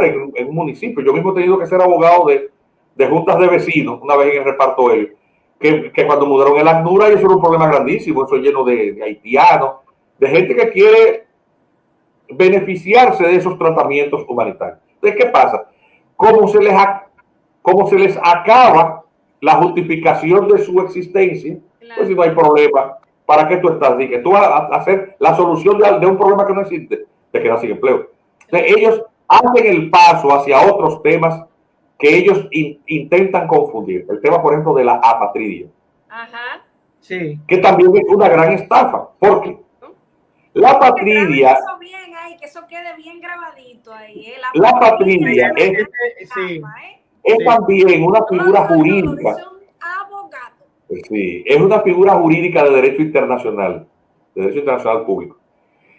en un municipio. Yo mismo he tenido que ser abogado de juntas de vecinos, una vez en el reparto ellos, que cuando mudaron el ACNUR, eso era un problema grandísimo, eso lleno de haitianos, de gente que quiere beneficiarse de esos tratamientos humanitarios. Entonces, ¿qué pasa? Como se les acaba la justificación de su existencia, claro, pues si no hay problema, ¿para qué tú estás? Que tú vas a hacer la solución de un problema que no existe, te quedas sin empleo. Entonces, ellos hacen el paso hacia otros temas que ellos intentan confundir. El tema, por ejemplo, de la apatridia. Ajá. Sí. Que también es una gran estafa. ¿Por qué? La apatridia. Eso bien ahí, que eso quede bien grabadito ahí. La apatridia es también una figura jurídica. Sí, es una figura jurídica de derecho internacional público.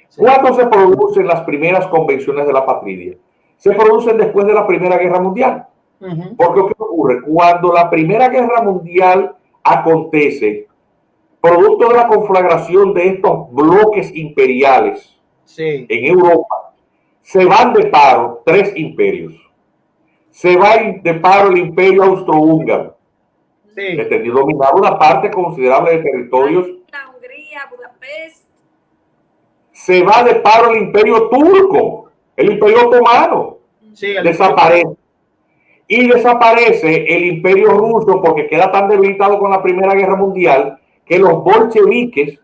Sí. ¿Cuándo se producen las primeras convenciones de la apatridia? Se producen después de la Primera Guerra Mundial. Porque ¿qué ocurre? Cuando la Primera Guerra Mundial acontece, producto de la conflagración de estos bloques imperiales en Europa, se van de paro 3 imperios. Se va de paro el imperio austrohúngaro, que tenía dominado una parte considerable de territorios. La Hungría, Budapest. Se va de paro el imperio turco, el imperio otomano. Desaparece. Y desaparece el imperio ruso porque queda tan debilitado con la Primera Guerra Mundial que los bolcheviques,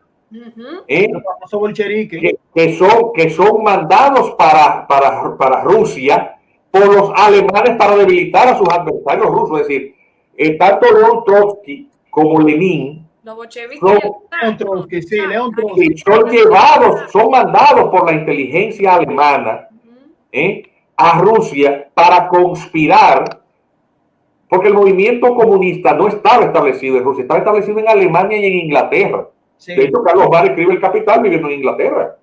que son mandados para Rusia por los alemanes para debilitar a sus adversarios rusos. Es decir, tanto León Trotsky como Lenin son mandados por la inteligencia alemana a Rusia para conspirar, porque el movimiento comunista no estaba establecido en Rusia, estaba establecido en Alemania y en Inglaterra. Sí. De hecho, Carlos Barr escribe El Capital viviendo en Inglaterra.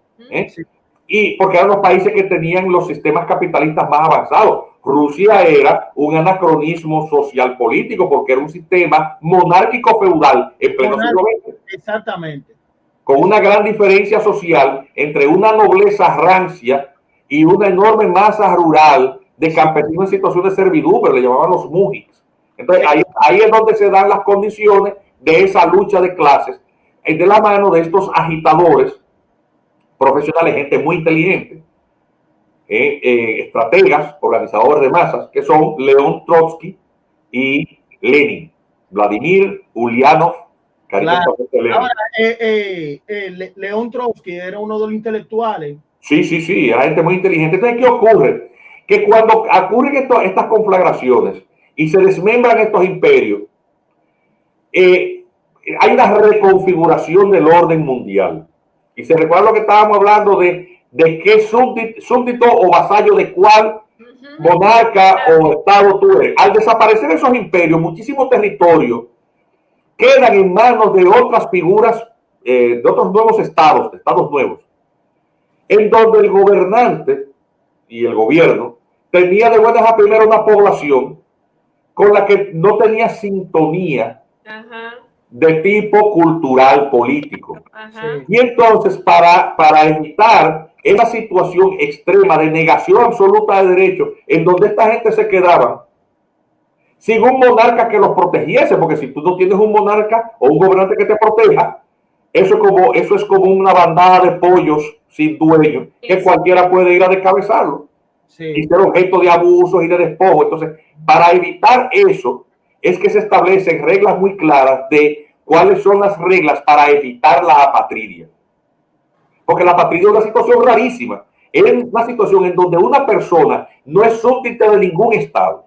Sí. Y porque eran los países que tenían los sistemas capitalistas más avanzados. Rusia era un anacronismo social político porque era un sistema monárquico feudal en pleno siglo XX. Exactamente. Con una gran diferencia social entre una nobleza rancia y una enorme masa rural de campesinos en situación de servidumbre, le llamaban los mujiks. Entonces ahí es donde se dan las condiciones de esa lucha de clases, de la mano de estos agitadores profesionales, gente muy inteligente, estrategas, organizadores de masas, que son León Trotsky y Lenin, Vladimir Ulyanov. Claro. Ahora, León Trotsky era uno de los intelectuales. Sí, era gente muy inteligente. Entonces, ¿qué ocurre? Que cuando ocurren estas conflagraciones y se desmembran estos imperios, hay una reconfiguración del orden mundial. Y se recuerda lo que estábamos hablando de qué súbdito o vasallo de cuál monarca o estado tú eres. Al desaparecer esos imperios, muchísimos territorios quedan en manos de otras figuras, de otros nuevos estados nuevos, en donde el gobernante y el gobierno tenía de buenas a primera una población con la que no tenía sintonía de tipo cultural, político. Y entonces, para evitar esa situación extrema de negación absoluta de derechos, en donde esta gente se quedaba sin un monarca que los protegiese, porque si tú no tienes un monarca o un gobernante que te proteja, eso es como una bandada de pollos sin dueño, que cualquiera puede ir a descabezarlo y ser objeto de abusos y de despojos. Entonces, para evitar eso, es que se establecen reglas muy claras de cuáles son las reglas para evitar la apatridia. Porque la apatridia es una situación rarísima. Es una situación en donde una persona no es súbdita de ningún estado.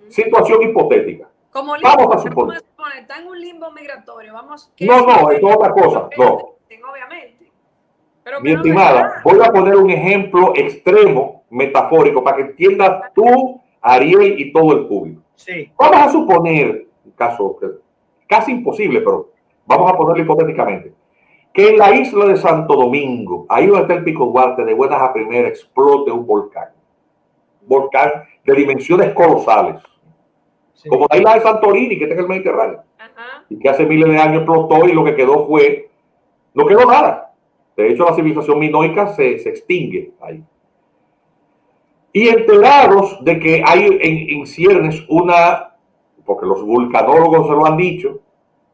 Situación hipotética. Como limbo, vamos a suponer. Está en un limbo migratorio. No, es otra cosa. No. Obviamente. Pero mi estimada, voy a poner un ejemplo extremo, metafórico, para que entiendas tú, Ariel y todo el público. Sí. Vamos a suponer, un caso casi imposible, pero vamos a ponerlo hipotéticamente, que en la isla de Santo Domingo, ahí donde está el Pico Duarte, de buenas a primeras, explote un volcán. Volcán de dimensiones colosales. Sí. Como la isla de Santorini, que está en el Mediterráneo. Y que hace miles de años explotó y lo que quedó no quedó nada. De hecho, la civilización minoica se extingue ahí. Y enterados de que hay en ciernes porque los vulcanólogos se lo han dicho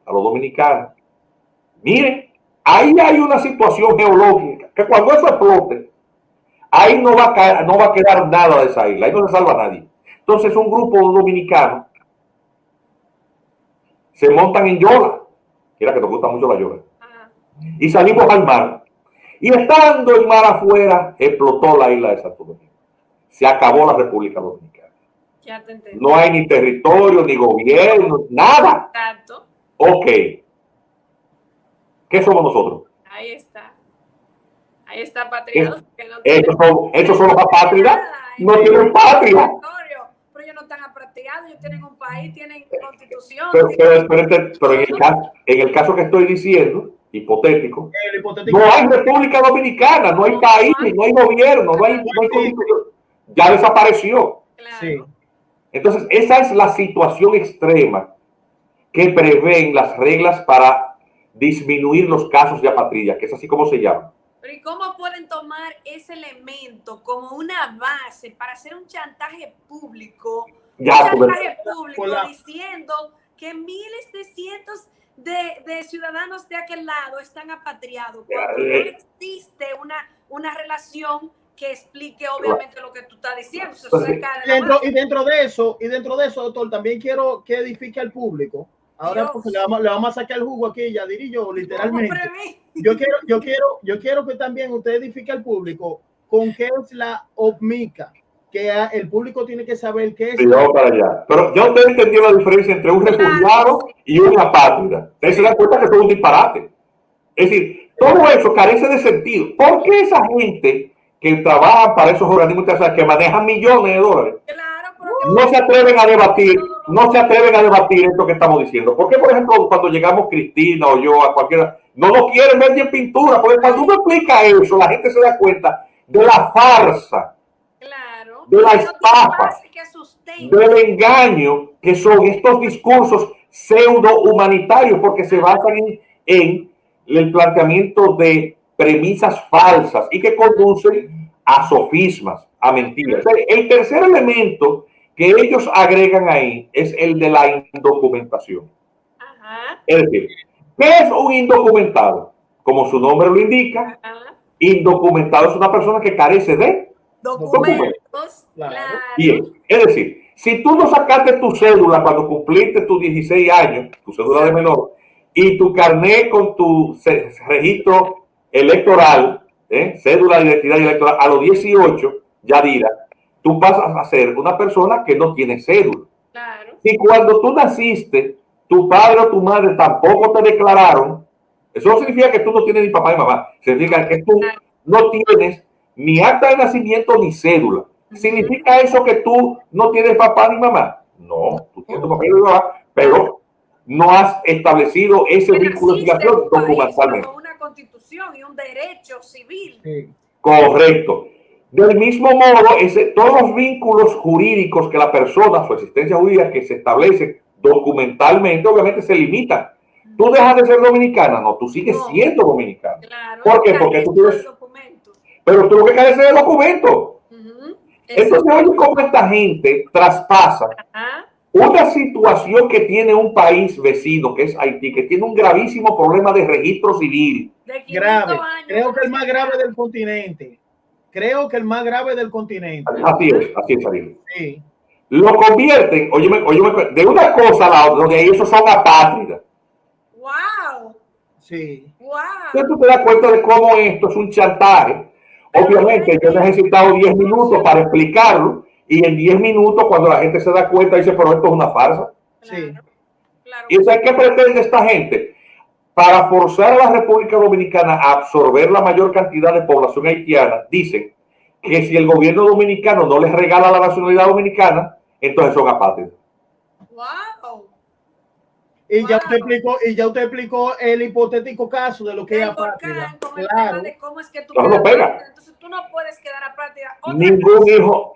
a los dominicanos, miren, ahí hay una situación geológica que cuando eso explote, ahí no va a quedar nada de esa isla, ahí no se salva nadie. Entonces un grupo de dominicanos se montan en yola, mira que nos gusta mucho la yola, y salimos al mar. Y estando el mar afuera, explotó la isla de Santo Domingo. Se acabó la República Dominicana. Ya te entendí. No hay ni territorio, ni gobierno, nada. Exacto. Ok. ¿Qué somos nosotros? Ahí está. Ahí está, patriados. Estos son los apátridas. No tienen patria. Pero ellos no están apatriados, ellos tienen un país, tienen constitución. Pero en el caso que estoy diciendo, hipotético, no hay República Dominicana, no hay país, no hay gobierno, no hay constitución. Ya desapareció. Claro. Sí. Entonces, esa es la situación extrema que prevén las reglas para disminuir los casos de apatría, que es así como se llama. Pero ¿y cómo pueden tomar ese elemento como una base para hacer un chantaje público? Diciendo que miles de cientos de ciudadanos de aquel lado están apatriados. Porque no existe una relación que explique obviamente lo que tú estás diciendo. Y dentro de eso, doctor, también quiero que edifique al público. Ahora porque le vamos a sacar el jugo aquí, ya diría yo, literalmente. Yo quiero que también usted edifique al público con qué es la OPMICA, que el público tiene que saber qué es. Sí, vamos para allá. Pero ya usted entendió la diferencia entre un refugiado y una apátrida. Usted se da cuenta que son un disparate. Es decir, todo eso carece de sentido. ¿Por qué esa gente que trabaja para esos organismos internacionales que manejan millones de dólares no se atreven a debatir esto que estamos diciendo? ¿Por qué, por ejemplo, cuando llegamos Cristina o yo a cualquiera, no nos quieren ver ni en pintura? Porque cuando uno explica eso, la gente se da cuenta de la farsa, de la estafa, del engaño que son estos discursos pseudo humanitarios, porque se basan en el planteamiento de premisas falsas y que conducen a sofismas, a mentiras. El tercer elemento que ellos agregan ahí es el de la indocumentación. Es decir, ¿qué es un indocumentado? Como su nombre lo indica, indocumentado es una persona que carece de documentos. Claro. Bien, es decir, si tú no sacaste tu cédula cuando cumpliste tus 16 años, tu cédula de menor, y tu carnet con tu registro electoral, cédula de identidad electoral, a los 18, Yadira, tú pasas a ser una persona que no tiene cédula. Claro. Si cuando tú naciste, tu padre o tu madre tampoco te declararon, eso no significa que tú no tienes ni papá ni mamá, significa que tú no tienes ni acta de nacimiento ni cédula. ¿Significa eso que tú no tienes papá ni mamá? No, tú tienes tu papá y tu mamá, pero no has establecido ese vínculo de obligación documentalmente. Una constitución y un derecho civil. Sí. Correcto. Del mismo modo, todos los vínculos jurídicos que la persona, su existencia jurídica que se establece documentalmente, obviamente se limitan. ¿Tú dejas de ser dominicana? No, tú sigues siendo dominicana. Claro, ¿por qué? Porque tú tienes... Pero tú lo que careces de documento. Entonces, oye, cómo esta gente traspasa una situación que tiene un país vecino, que es Haití, que tiene un gravísimo problema de registro civil. Grave. Creo que el más grave del continente. Así es, Ariel. Sí. Lo convierten, óyeme, de una cosa a la otra, donde ellos son apátridas. ¡Wow! Sí. ¡Wow! Entonces tú te das cuenta de cómo esto es un chantaje. Obviamente yo he necesitado 10 minutos para explicarlo, y en 10 minutos cuando la gente se da cuenta dice, pero esto es una farsa. Sí. Claro. ¿Y sabes qué pretende esta gente? Para forzar a la República Dominicana a absorber la mayor cantidad de población haitiana, dicen que si el gobierno dominicano no les regala la nacionalidad dominicana, entonces son apátridas. ¡Wow! Y ya usted explicó el hipotético caso de lo que es apátrida. Claro. De cómo es que tú no pega. Entonces tú no puedes quedar apátrida.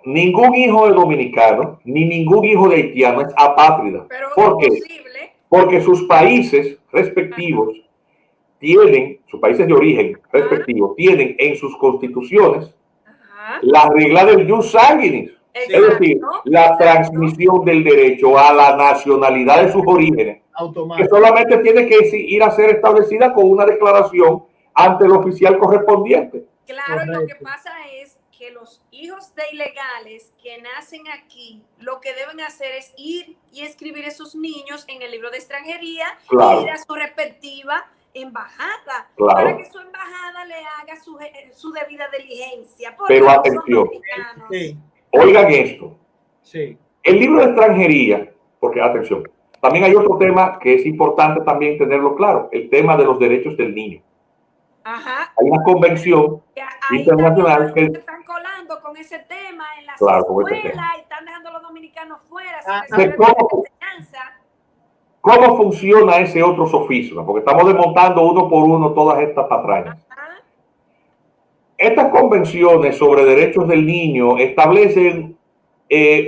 Ningún hijo de dominicano, ni ningún hijo de haitiano es apátrida. Pero ¿por qué? Porque sus países respectivos sus países de origen respectivos, tienen en sus constituciones la regla del jus sanguinis. Es decir, la transmisión del derecho a la nacionalidad de sus orígenes, que solamente tiene que ir a ser establecida con una declaración ante el oficial correspondiente. Claro, y lo que pasa es que los hijos de ilegales que nacen aquí, lo que deben hacer es ir y escribir esos niños en el libro de extranjería y ir a su respectiva embajada para que su embajada le haga su debida diligencia. Pero atención, oigan esto. El libro de extranjería, porque atención, también hay otro tema que es importante también tenerlo claro, el tema de los derechos del niño. Hay una convención internacional que se están colando con ese tema en las escuelas y están dejando a los dominicanos fuera. ¿Cómo funciona ese otro sofisma? Porque estamos desmontando uno por uno todas estas patrañas. Estas convenciones sobre derechos del niño establecen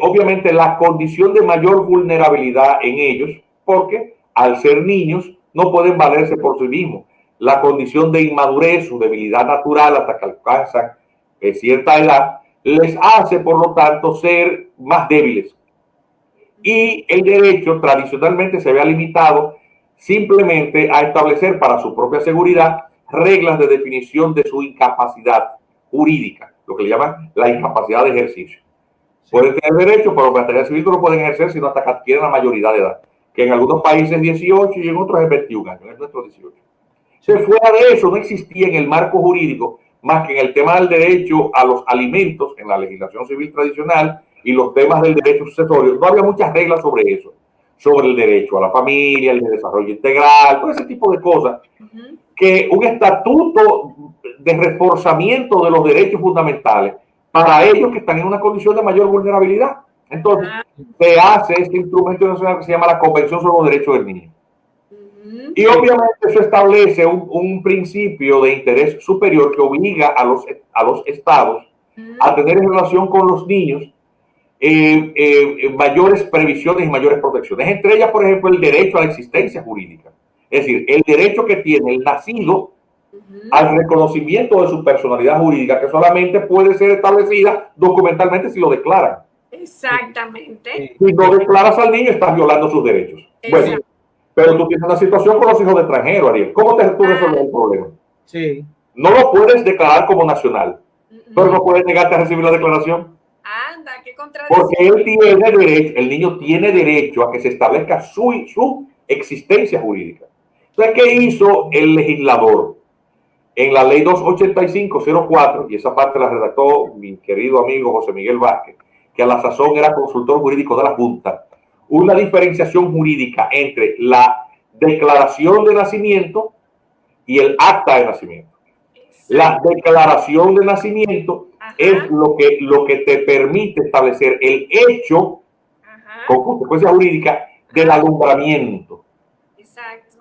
obviamente la condición de mayor vulnerabilidad en ellos, porque al ser niños no pueden valerse por sí mismos. La condición de inmadurez, su debilidad natural hasta que alcanzan cierta edad, les hace, por lo tanto, ser más débiles. Y el derecho tradicionalmente se había limitado simplemente a establecer para su propia seguridad reglas de definición de su incapacidad jurídica, lo que le llaman la incapacidad de ejercicio. Pueden tener derecho, pero en materia civil no lo pueden ejercer sino hasta que adquieren la mayoría de edad, que en algunos países es 18 y en otros es 21 años, en nuestro 18. Fuera de eso no existía en el marco jurídico más que en el tema del derecho a los alimentos en la legislación civil tradicional y los temas del derecho sucesorio. No había muchas reglas sobre eso, sobre el derecho a la familia, el desarrollo integral, todo ese tipo de cosas, que un estatuto de reforzamiento de los derechos fundamentales para ellos que están en una condición de mayor vulnerabilidad. Entonces, se hace este instrumento nacional que se llama la Convención sobre los Derechos del Niño. Y obviamente eso establece un principio de interés superior que obliga a los estados a tener en relación con los niños mayores previsiones y mayores protecciones. Entre ellas, por ejemplo, el derecho a la existencia jurídica. Es decir, el derecho que tiene el nacido al reconocimiento de su personalidad jurídica, que solamente puede ser establecida documentalmente si lo declaran. Exactamente. Si no declaras al niño, estás violando sus derechos. Bueno, pero tú tienes una situación con los hijos de extranjeros, Ariel. ¿Cómo tú resuelves el problema? Sí. No lo puedes declarar como nacional, pero no puedes negarte a recibir la declaración. Anda, qué contradicción. Porque él tiene derecho, el niño tiene derecho a que se establezca su existencia jurídica. Entonces, ¿qué hizo el legislador? En la ley 285-04, y esa parte la redactó mi querido amigo José Miguel Vázquez, que a la sazón era consultor jurídico de la Junta, una diferenciación jurídica entre la declaración de nacimiento y el acta de nacimiento. La declaración de nacimiento es lo que te permite establecer el hecho con consecuencia jurídica del alumbramiento. Exacto.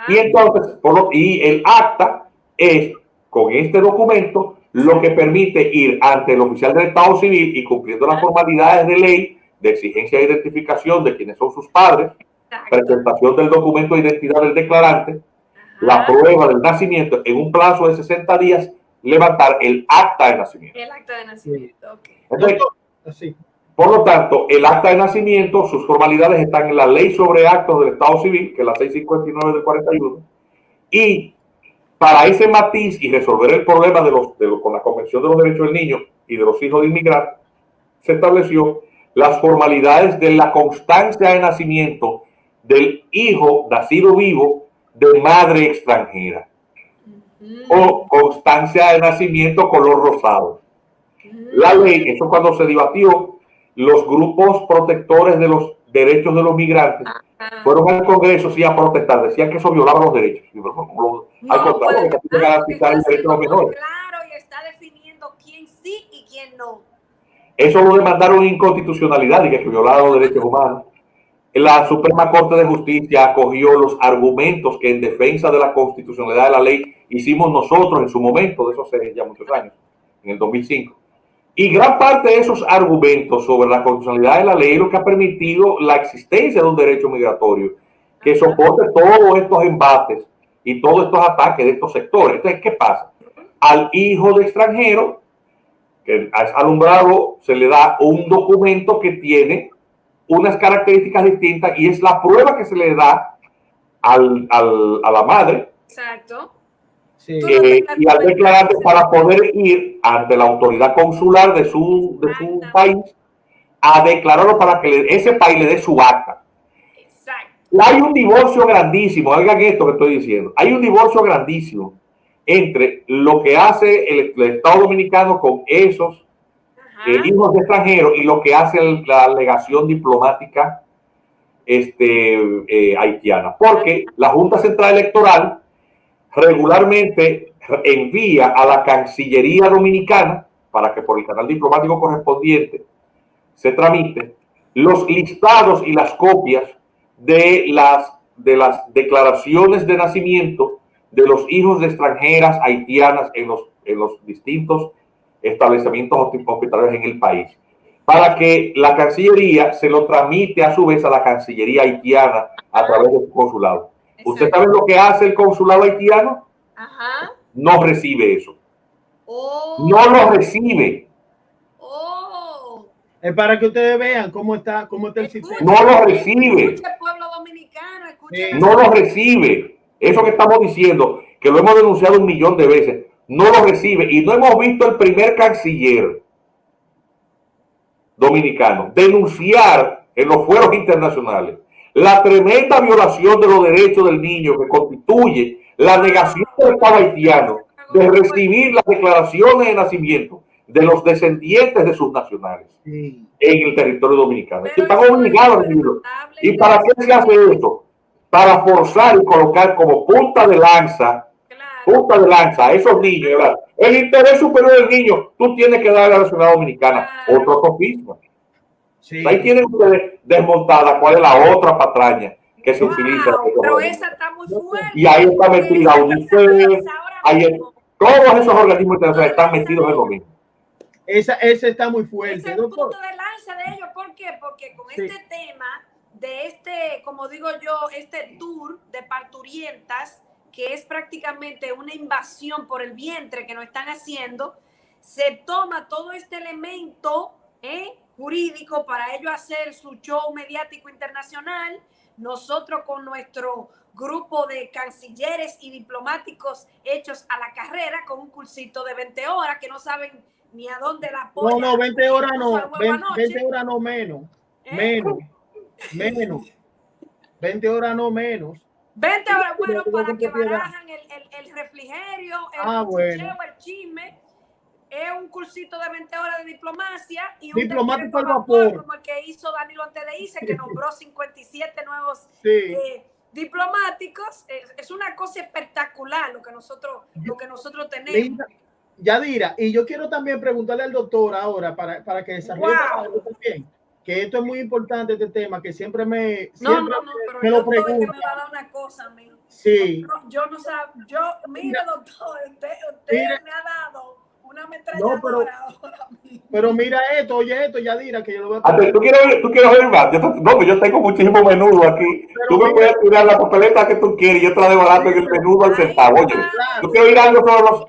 Y entonces, y el acta es, con este documento, lo que permite ir ante el oficial del Estado Civil y cumpliendo las formalidades de ley, de exigencia de identificación de quienes son sus padres, presentación del documento de identidad del declarante, la prueba del nacimiento, en un plazo de 60 días, levantar el acta de nacimiento. El acta de nacimiento, ok. Entonces, por lo tanto, el acta de nacimiento, sus formalidades están en la Ley sobre Actos del Estado Civil, que es la 659 del 41, y para ese matiz y resolver el problema con la Convención de los Derechos del Niño y de los hijos de inmigrantes, se estableció las formalidades de la constancia de nacimiento del hijo nacido vivo de madre extranjera o constancia de nacimiento color rosado. La ley, eso cuando se debatió, los grupos protectores de los derechos de los migrantes fueron al Congreso sí a protestar, decían que eso violaba los derechos. Al contrario, que tiene que garantizar el derecho de los menores. Claro, y está definiendo quién sí y quién no. Eso lo demandaron inconstitucionalidad y que violaba los derechos humanos. La Suprema Corte de Justicia acogió los argumentos que en defensa de la constitucionalidad de la ley hicimos nosotros en su momento, de eso hace ya muchos años, en el 2005. Y gran parte de esos argumentos sobre la constitucionalidad de la ley es lo que ha permitido la existencia de un derecho migratorio que soporte todos estos embates y todos estos ataques de estos sectores. Entonces, ¿qué pasa? Al hijo de extranjero que a ese alumbrado se le da un documento que tiene unas características distintas y es la prueba que se le da a la madre. Exacto. Sí. Y al declarante para poder ir ante la autoridad consular de su país a declararlo para que ese país le dé su acta. Exacto. Hay un divorcio grandísimo, oigan esto que estoy diciendo, hay un divorcio grandísimo entre lo que hace el Estado Dominicano con esos hijos de extranjeros y lo que hace la legación diplomática haitiana. Porque la Junta Central Electoral regularmente envía a la Cancillería Dominicana para que por el canal diplomático correspondiente se tramite los listados y las copias de las declaraciones de nacimiento de los hijos de extranjeras haitianas en los distintos establecimientos hospitalarios en el país, para que la Cancillería se lo tramite a su vez a la Cancillería haitiana a través de su consulado. ¿Usted sabe lo que hace el consulado haitiano? Ajá. No recibe eso. Oh. No lo recibe. Oh. Es para que ustedes vean cómo está el sistema. No lo recibe. Escucha, pueblo dominicano, escucha. No lo recibe. Eso que estamos diciendo, que lo hemos denunciado 1.000.000 de veces, no lo recibe. Y no hemos visto el primer canciller dominicano denunciar en los fueros internacionales la tremenda violación de los derechos del niño que constituye la negación del Estado haitiano de recibir las declaraciones de nacimiento de los descendientes de sus nacionales en el territorio dominicano. Que están obligados a recibirlo. ¿Y para qué se hace esto? Para forzar y colocar como punta de lanza a esos niños, ¿verdad? El interés superior del niño, tú tienes que darle a la nacionalidad dominicana otro sofisma. Sí. Ahí tienen ustedes desmontada cuál es la otra patraña que se utiliza. Pero esa está muy fuerte. Y ahí está metida UNICEF, todos esos organismos internacionales están metidos en lo mismo. Esa está muy fuerte. Ese es el punto de lanza de ellos. ¿Por qué? Porque con este tema de como digo yo, este tour de parturientas, que es prácticamente una invasión por el vientre que nos están haciendo, se toma todo este elemento jurídico para ello hacer su show mediático internacional. Nosotros con nuestro grupo de cancilleres y diplomáticos hechos a la carrera con un cursito de 20 horas que no saben ni a dónde la ponen. No, 20 horas no, 20 horas no menos. Menos. 20 horas no menos. 20 horas, bueno, para que barajan el refrigerio, el chisme. Es un cursito de 20 horas de diplomacia y un diplomático al vapor, como el que hizo Danilo Antedice, que nombró 57 nuevos diplomáticos. Es una cosa espectacular lo que nosotros tenemos. Yadira, y yo quiero también preguntarle al doctor ahora para que desarrolle también, que esto es muy importante, este tema, que siempre me lo pregunto. Me va a dar una cosa, amigo. Sí. Yo no sabía, mire, doctor, usted me ha dado una ametralladora ahora mismo. Pero mira esto, oye esto, Yadira, que yo lo voy a ¿Tú quieres ver más? Yo tengo muchísimo menudo aquí. Pero tú me puedes tirar la papeleta que tú quieres y yo te la de barato en el menudo al centavo. Oye, yo quiero ir algo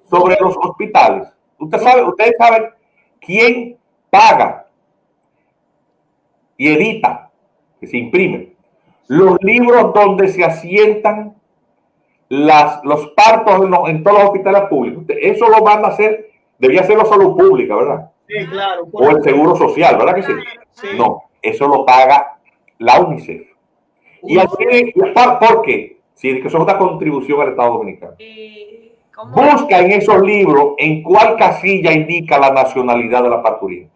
sobre los hospitales. Ustedes saben quién paga y edita, que se imprime, los libros donde se asientan los partos en todos los hospitales públicos. Eso lo manda a hacer, debía hacerlo Salud Pública, ¿verdad? Sí, claro. O el Seguro Social, ¿verdad que sí? Sí. No, eso lo paga la UNICEF. ¿Por qué? Sí, que eso es una contribución al Estado Dominicano. Busca en esos libros en cuál casilla indica la nacionalidad de la parturienta.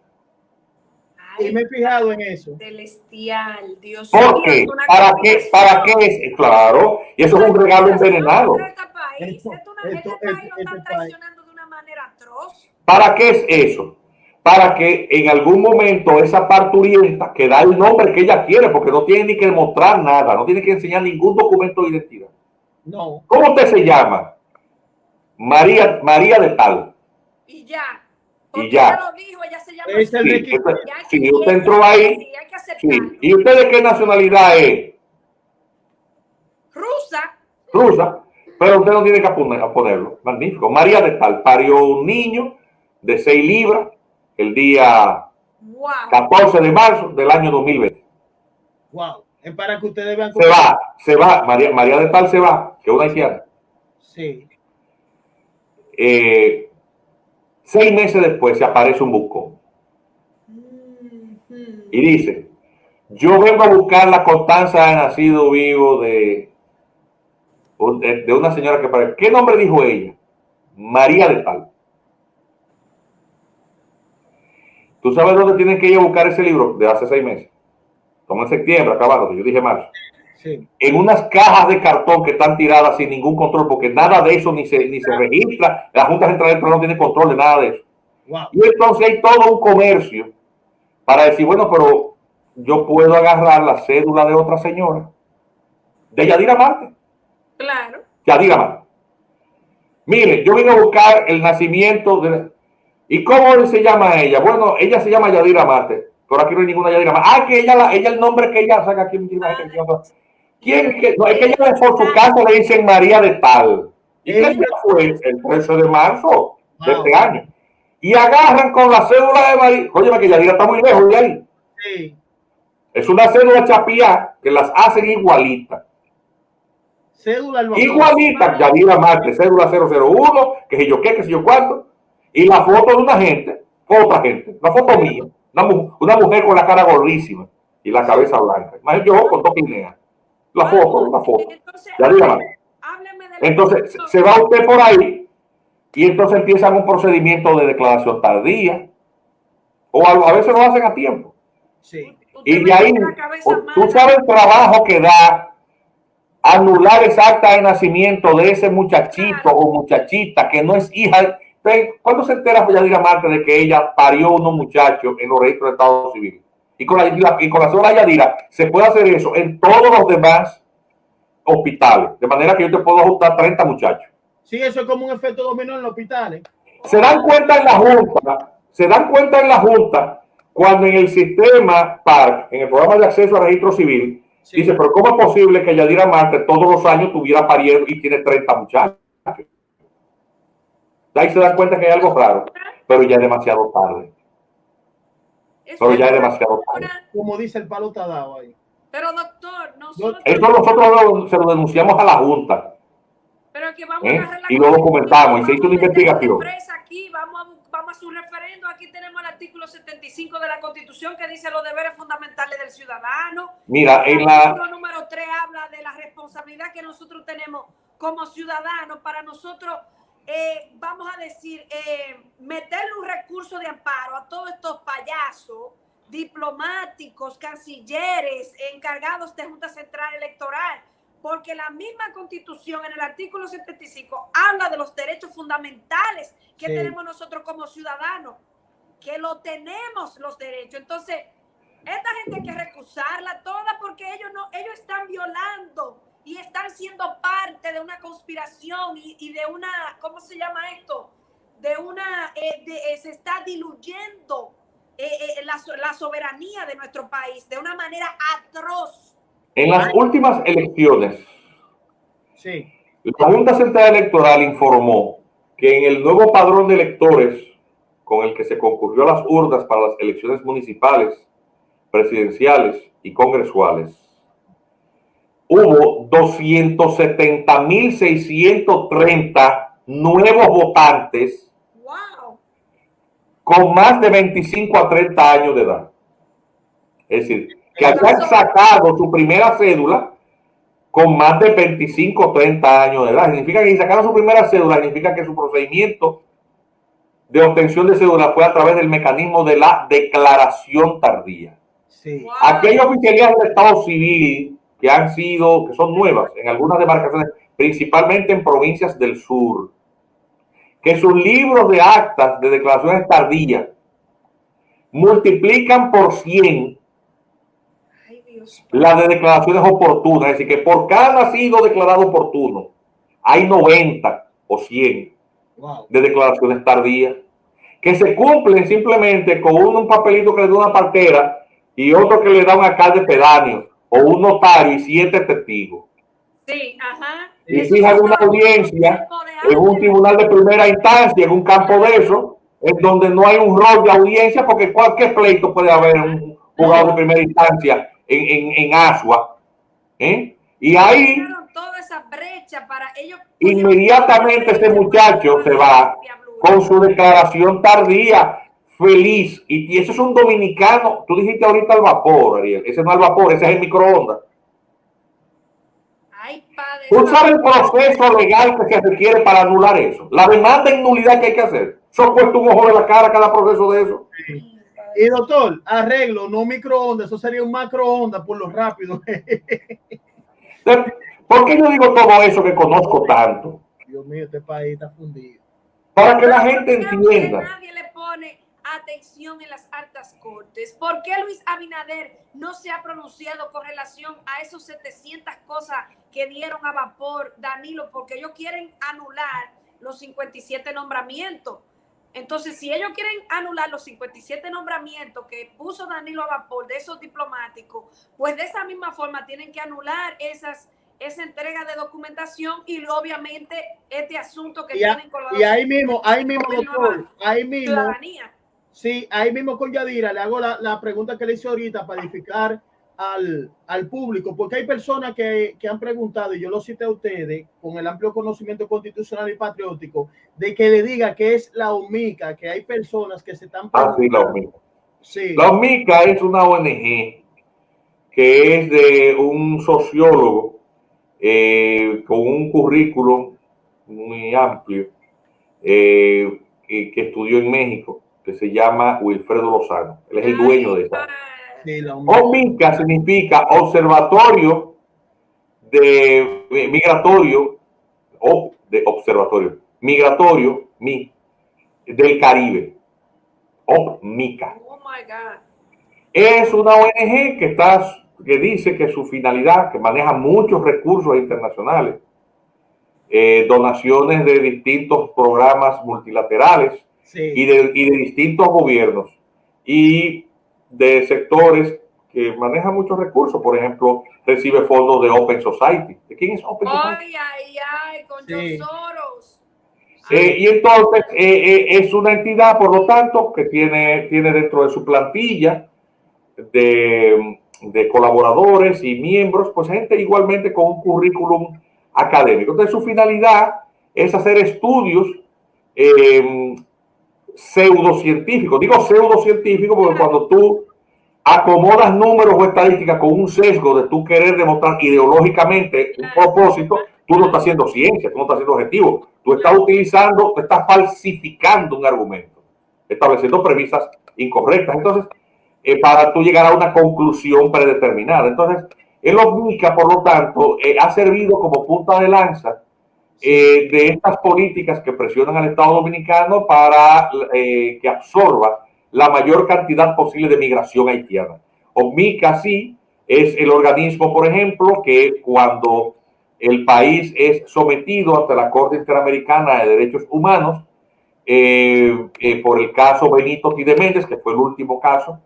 Y me he fijado en eso. Celestial, Dios mío. ¿Por qué? ¿Para qué es? Claro, y eso es un regalo envenenado. Este país lo están traicionando de una manera atroz. ¿Para qué es eso? Para que en algún momento esa parturienta, que da el nombre que ella quiere, porque no tiene ni que demostrar nada, no tiene que enseñar ningún documento de identidad. No. ¿Cómo usted se llama? María de tal. Y ya. Y ya. Lo dijo, ella se llama sí, usted entró ahí. Sí. ¿Y usted de qué nacionalidad es? Rusa. Pero usted no tiene que ponerlo. Magnífico. María de tal parió un niño de 6 libras el día 14 de marzo del año 2020. Wow. Es para que ustedes vean cómo se va, María de Tal se va, que es una haitiana. Sí. 6 meses después se aparece un buscón. Y dice, yo vengo a buscar la constancia de nacido vivo de una señora que parece. ¿Qué nombre dijo ella? María de Tal. ¿Tú sabes dónde tienen que ir a buscar ese libro de hace 6 meses? Estamos en septiembre, acabando, yo dije marzo. Sí. En unas cajas de cartón que están tiradas sin ningún control, porque nada de eso ni se registra. La Junta Central Electoral no tiene control de nada de eso. Wow. Y entonces hay todo un comercio para decir, bueno, pero yo puedo agarrar la cédula de otra señora, de Yadira Marte. Claro. Yadira Marte. Mire, yo vine a buscar el nacimiento de... ¿Y cómo se llama ella? Bueno, ella se llama Yadira Marte, pero aquí no hay ninguna Yadira Marte. Ah, que ella el nombre que ella saca aquí. ¿Quién? No, es que ella por su casa le dicen María de Tal. ¿Y qué día fue? El 13 de marzo de este año. Y agarran con la cédula de María. Óyeme, que Yadira está muy lejos de ahí. Sí. Es una cédula chapía que las hacen igualitas. Cédula igualita, Yadira Marte, cédula 001, que sé yo qué, que sé yo cuánto, y la foto de una gente, otra gente, la foto mía, una mujer con la cara gordísima y la cabeza blanca. Más yo con dos pineas. La foto. Yadira Marte. Entonces, se va usted por ahí y entonces empiezan un procedimiento de declaración tardía, o a veces lo hacen a tiempo. Sí. Y de ahí, tú sabes el trabajo que da anular esa acta de nacimiento de ese muchachito o muchachita que no es hija. ¿Cuándo se entera Yadira Marte de que ella parió unos muchachos en los registros de Estado Civil? Y con la sola Yadira se puede hacer eso en todos los demás hospitales, de manera que yo te puedo ajustar 30 muchachos. Sí, eso es como un efecto dominó en los hospitales. Se dan cuenta en la Junta, cuando en el sistema PARC, en el programa de acceso al registro civil, sí, dice, pero ¿cómo es posible que Yadira Marte todos los años tuviera pariendo y tiene 30 muchachos? Ahí se dan cuenta que hay algo raro, pero ya es demasiado tarde. Como dice el palo Tadao ahí. Pero doctor, eso nosotros se lo denunciamos a la Junta. Pero que vamos a y lo documentamos y se hizo una investigación. Aquí, vamos a su referendo. Aquí tenemos el artículo 75 de la Constitución que dice los deberes fundamentales del ciudadano. Mira, el artículo número 3 habla de la responsabilidad que nosotros tenemos como ciudadanos para nosotros, vamos a decir, meterle un recurso de amparo a todos estos payasos diplomáticos, cancilleres, encargados de Junta Central Electoral. Porque la misma Constitución en el artículo 75 habla de los derechos fundamentales que tenemos nosotros como ciudadanos, que lo tenemos los derechos. Entonces, esta gente hay que recusarla toda porque ellos están violando y están siendo parte de una conspiración y de una, ¿cómo se llama esto? Se está diluyendo la soberanía de nuestro país de una manera atroz. En las últimas elecciones, sí, la Junta Central Electoral informó que en el nuevo padrón de electores con el que se concurrió a las urnas para las elecciones municipales, presidenciales y congresuales, hubo 270,630 nuevos votantes, wow, con más de 25 a 30 años de edad. Es decir, que habían sacado su primera cédula con más de 25 o 30 años de edad. Significa que si sacaron su primera cédula, significa que su procedimiento de obtención de cédula fue a través del mecanismo de la declaración tardía. Sí. Wow. Aquí hay oficialías del Estado Civil que son nuevas en algunas demarcaciones, principalmente en provincias del sur, que sus libros de actas de declaraciones tardías multiplican por 100 la de declaraciones oportunas. Es decir, que por cada nacido declarado oportuno hay 90 o 100 de declaraciones tardías que se cumplen simplemente con un papelito que le da una partera y otro que le da un alcalde pedáneo o un notario y 7 testigos. Sí, ajá. Y fijan una audiencia en un tribunal de primera instancia, en un campo de eso, en donde no hay un rol de audiencia, porque cualquier pleito puede haber un juzgado de primera instancia en Asua. Y ahí toda esa brecha para ellos, inmediatamente ese muchacho se va con su declaración tardía, feliz, y eso es un dominicano. Tú dijiste ahorita al vapor, Ariel, ese no es al vapor, ese es el microondas. Ay, padre, ¿Tú sabes el proceso legal que se requiere para anular eso? La demanda en nulidad que hay que hacer. Eso cuesta un ojo de la cara cada proceso de eso. Sí. Y doctor, arreglo, no microondas, eso sería un macroondas por lo rápido. ¿Por qué yo digo todo eso que conozco tanto? Dios mío, este país está fundido. Para que la gente entienda. Nadie le pone atención en las altas cortes. ¿Por qué Luis Abinader no se ha pronunciado con relación a esos 700 cosas que dieron a vapor, Danilo? Porque ellos quieren anular los 57 nombramientos. Entonces, si ellos quieren anular los 57 nombramientos que puso Danilo a vapor de esos diplomáticos, pues de esa misma forma tienen que anular esa entrega de documentación y obviamente este asunto que tienen con la... Y ahí mismo, doctor, ahí mismo, ciudadanía. Sí, ahí mismo con Yadira le hago la pregunta que le hice ahorita para edificar al público, porque hay personas que han preguntado, y yo lo cité a ustedes con el amplio conocimiento constitucional y patriótico, de que le diga que es la OMICA, que hay personas que se están preguntando. Sí, la OMICA. Sí. La OMICA es una ONG que es de un sociólogo con un currículum muy amplio que estudió en México, que se llama Wilfredo Lozano. Él es el dueño de esa. Sí, OMICA significa Observatorio de Migratorio, o de Observatorio Migratorio del Caribe. OMICA. Oh my God. Es una ONG que dice que su finalidad, que maneja muchos recursos internacionales, donaciones de distintos programas multilaterales, sí, y de distintos gobiernos y de sectores que manejan muchos recursos. Por ejemplo, recibe fondos de Open Society. ¿De quién es Open Society? Ay, con sí. Soros. Y entonces es una entidad, por lo tanto, que tiene dentro de su plantilla de colaboradores y miembros, pues gente igualmente con un currículum académico. Entonces su finalidad es hacer estudios pseudocientíficos. Digo pseudocientíficos porque cuando tú acomodas números o estadísticas con un sesgo de tú querer demostrar ideológicamente un propósito, tú no estás haciendo ciencia, tú no estás haciendo objetivo, tú estás utilizando, tú estás falsificando un argumento, estableciendo premisas incorrectas. Entonces, para tú llegar a una conclusión predeterminada. Entonces, el OMICA, por lo tanto, ha servido como punta de lanza de estas políticas que presionan al Estado Dominicano para que absorba la mayor cantidad posible de migración haitiana. OMICA sí es el organismo, por ejemplo, que cuando el país es sometido ante la Corte Interamericana de Derechos Humanos, por el caso Benito Tideméndez, que fue el último caso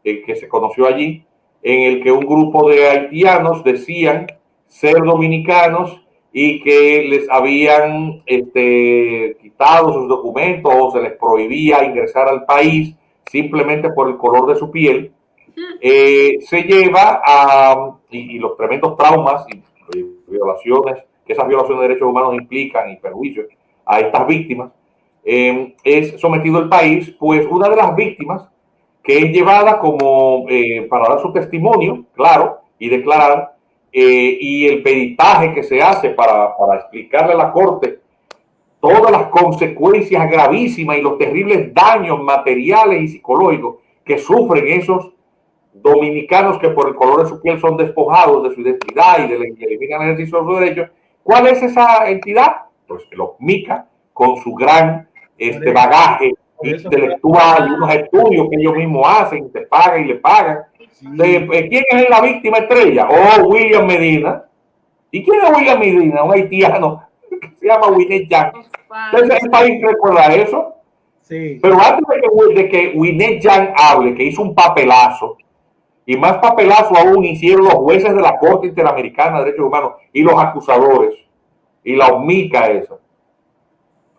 que se conoció allí, en el que un grupo de haitianos decían ser dominicanos y que les habían quitado sus documentos o se les prohibía ingresar al país simplemente por el color de su piel, se lleva a, y los tremendos traumas y violaciones, que esas violaciones de derechos humanos implican y perjuicios a estas víctimas, es sometido el país, pues una de las víctimas que es llevada como para dar su testimonio, claro, y declarar, y el peritaje que se hace para explicarle a la Corte todas las consecuencias gravísimas y los terribles daños materiales y psicológicos que sufren esos dominicanos que por el color de su piel son despojados de su identidad y le eliminan el ejercicio de sus derechos. ¿Cuál es esa entidad? Pues el OMICA, con su gran bagaje intelectual y unos estudios que ellos mismos hacen, te pagan y le pagan. Sí. ¿Quién es la víctima estrella? William Medina. ¿Y quién es William Medina? Un haitiano que se llama Winnet Jan. Entonces el país recuerda eso. Sí. Pero antes de que Winnet Jan hable, que hizo un papelazo, y más papelazo aún hicieron los jueces de la Corte Interamericana de Derechos Humanos y los acusadores, y la OMICA esa.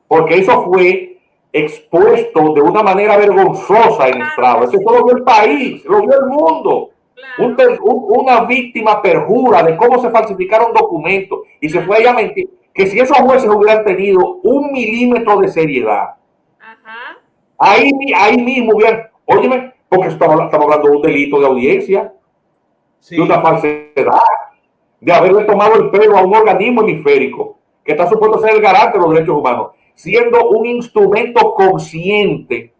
Porque eso fue expuesto de una manera vergonzosa en Estrado. Eso lo vio el país, lo vio el mundo. Una víctima perjura de cómo se falsificaron documentos y se fue a mentir. Que si esos jueces hubieran tenido 1 milímetro de seriedad, ahí mismo hubieran, óyeme, porque estamos hablando de un delito de audiencia, de una falsedad, de haberle tomado el pelo a un organismo hemisférico que está supuesto ser el garante de los derechos humanos, siendo un instrumento consciente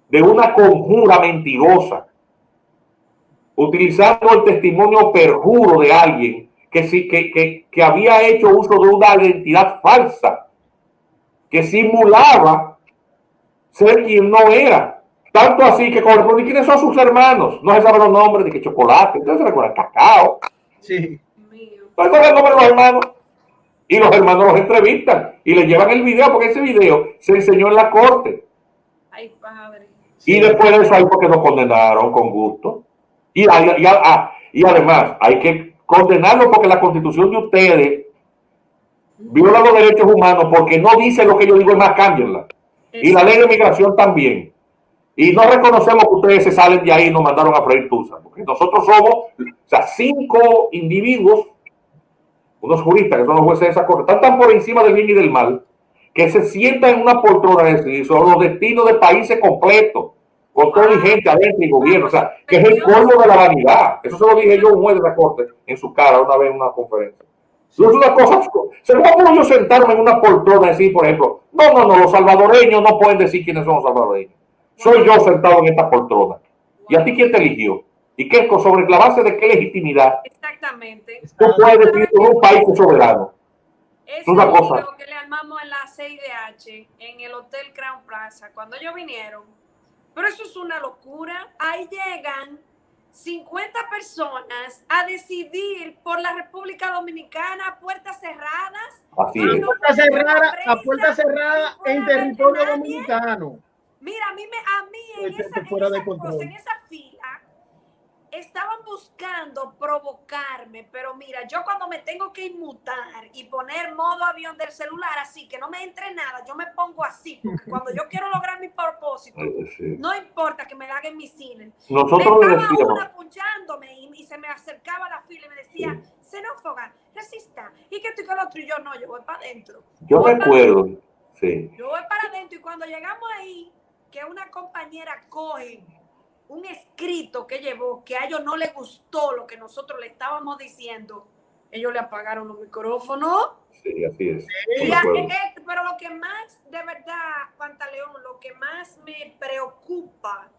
de una conjura mentirosa, utilizando el testimonio perjuro de alguien que había hecho uso de una identidad falsa, que simulaba ser quien no era. Tanto así que cuando ¿y quiénes son sus hermanos? No se saben los nombres, de que chocolate, entonces se recuerda Cacao. Sí. Entonces el nombre de los hermanos. Y los hermanos los entrevistan y le llevan el video, porque ese video se enseñó en la corte. Ay, padre. Y después de eso, ahí porque nos condenaron con gusto. Y además, hay que condenarlo porque la constitución de ustedes viola los derechos humanos porque no dice lo que yo digo, es más, cámbienla. Y la ley de migración también. Y no reconocemos que ustedes se salen de ahí y nos mandaron a freír tusa. Porque nosotros somos, o sea, 5 individuos, unos juristas que son los jueces de esa corte, están tan por encima del bien y del mal, que se sientan en una poltrona de decidir sobre los destinos de países completos, con toda la gente adentro y gobierno. O sea, que es el colmo de la vanidad. Eso se lo dije yo a un juez de la corte en su cara una vez en una conferencia. No es una cosa. ¿Se puede yo sentarme en una poltrona y decir, por ejemplo, no, los salvadoreños no pueden decir quiénes son los salvadoreños? Soy yo sentado en esta poltrona. ¿Y a ti quién te eligió? ¿Y qué, sobre la base de qué legitimidad? Exactamente. Tú puedes decir que un país es soberano. Es una cosa. Lo que le armamos en la CIDH, en el Hotel Crown Plaza, cuando ellos vinieron. Pero eso es una locura. Ahí llegan 50 personas a decidir por la República Dominicana a puertas cerradas. Así es. A puertas cerradas en territorio dominicano. Mira, a mí en esa fila estaban buscando provocarme, pero mira, yo cuando me tengo que inmutar y poner modo avión del celular así, que no me entre nada, yo me pongo así, porque cuando yo quiero lograr mi propósito, no importa que me hagan misiles. Nosotros le decíamos, una apunchándome y se me acercaba a la fila y me decía, xenófoba, resista, y que estoy con el otro, y yo no, yo voy para adentro. Yo recuerdo, sí. Yo voy para adentro, y cuando llegamos ahí, que una compañera coge un escrito que llevó, que a ellos no les gustó lo que nosotros le estábamos diciendo, ellos le apagaron los micrófonos. Sí, así es. Pero lo que más, de verdad, Pantaleón, lo que más me preocupa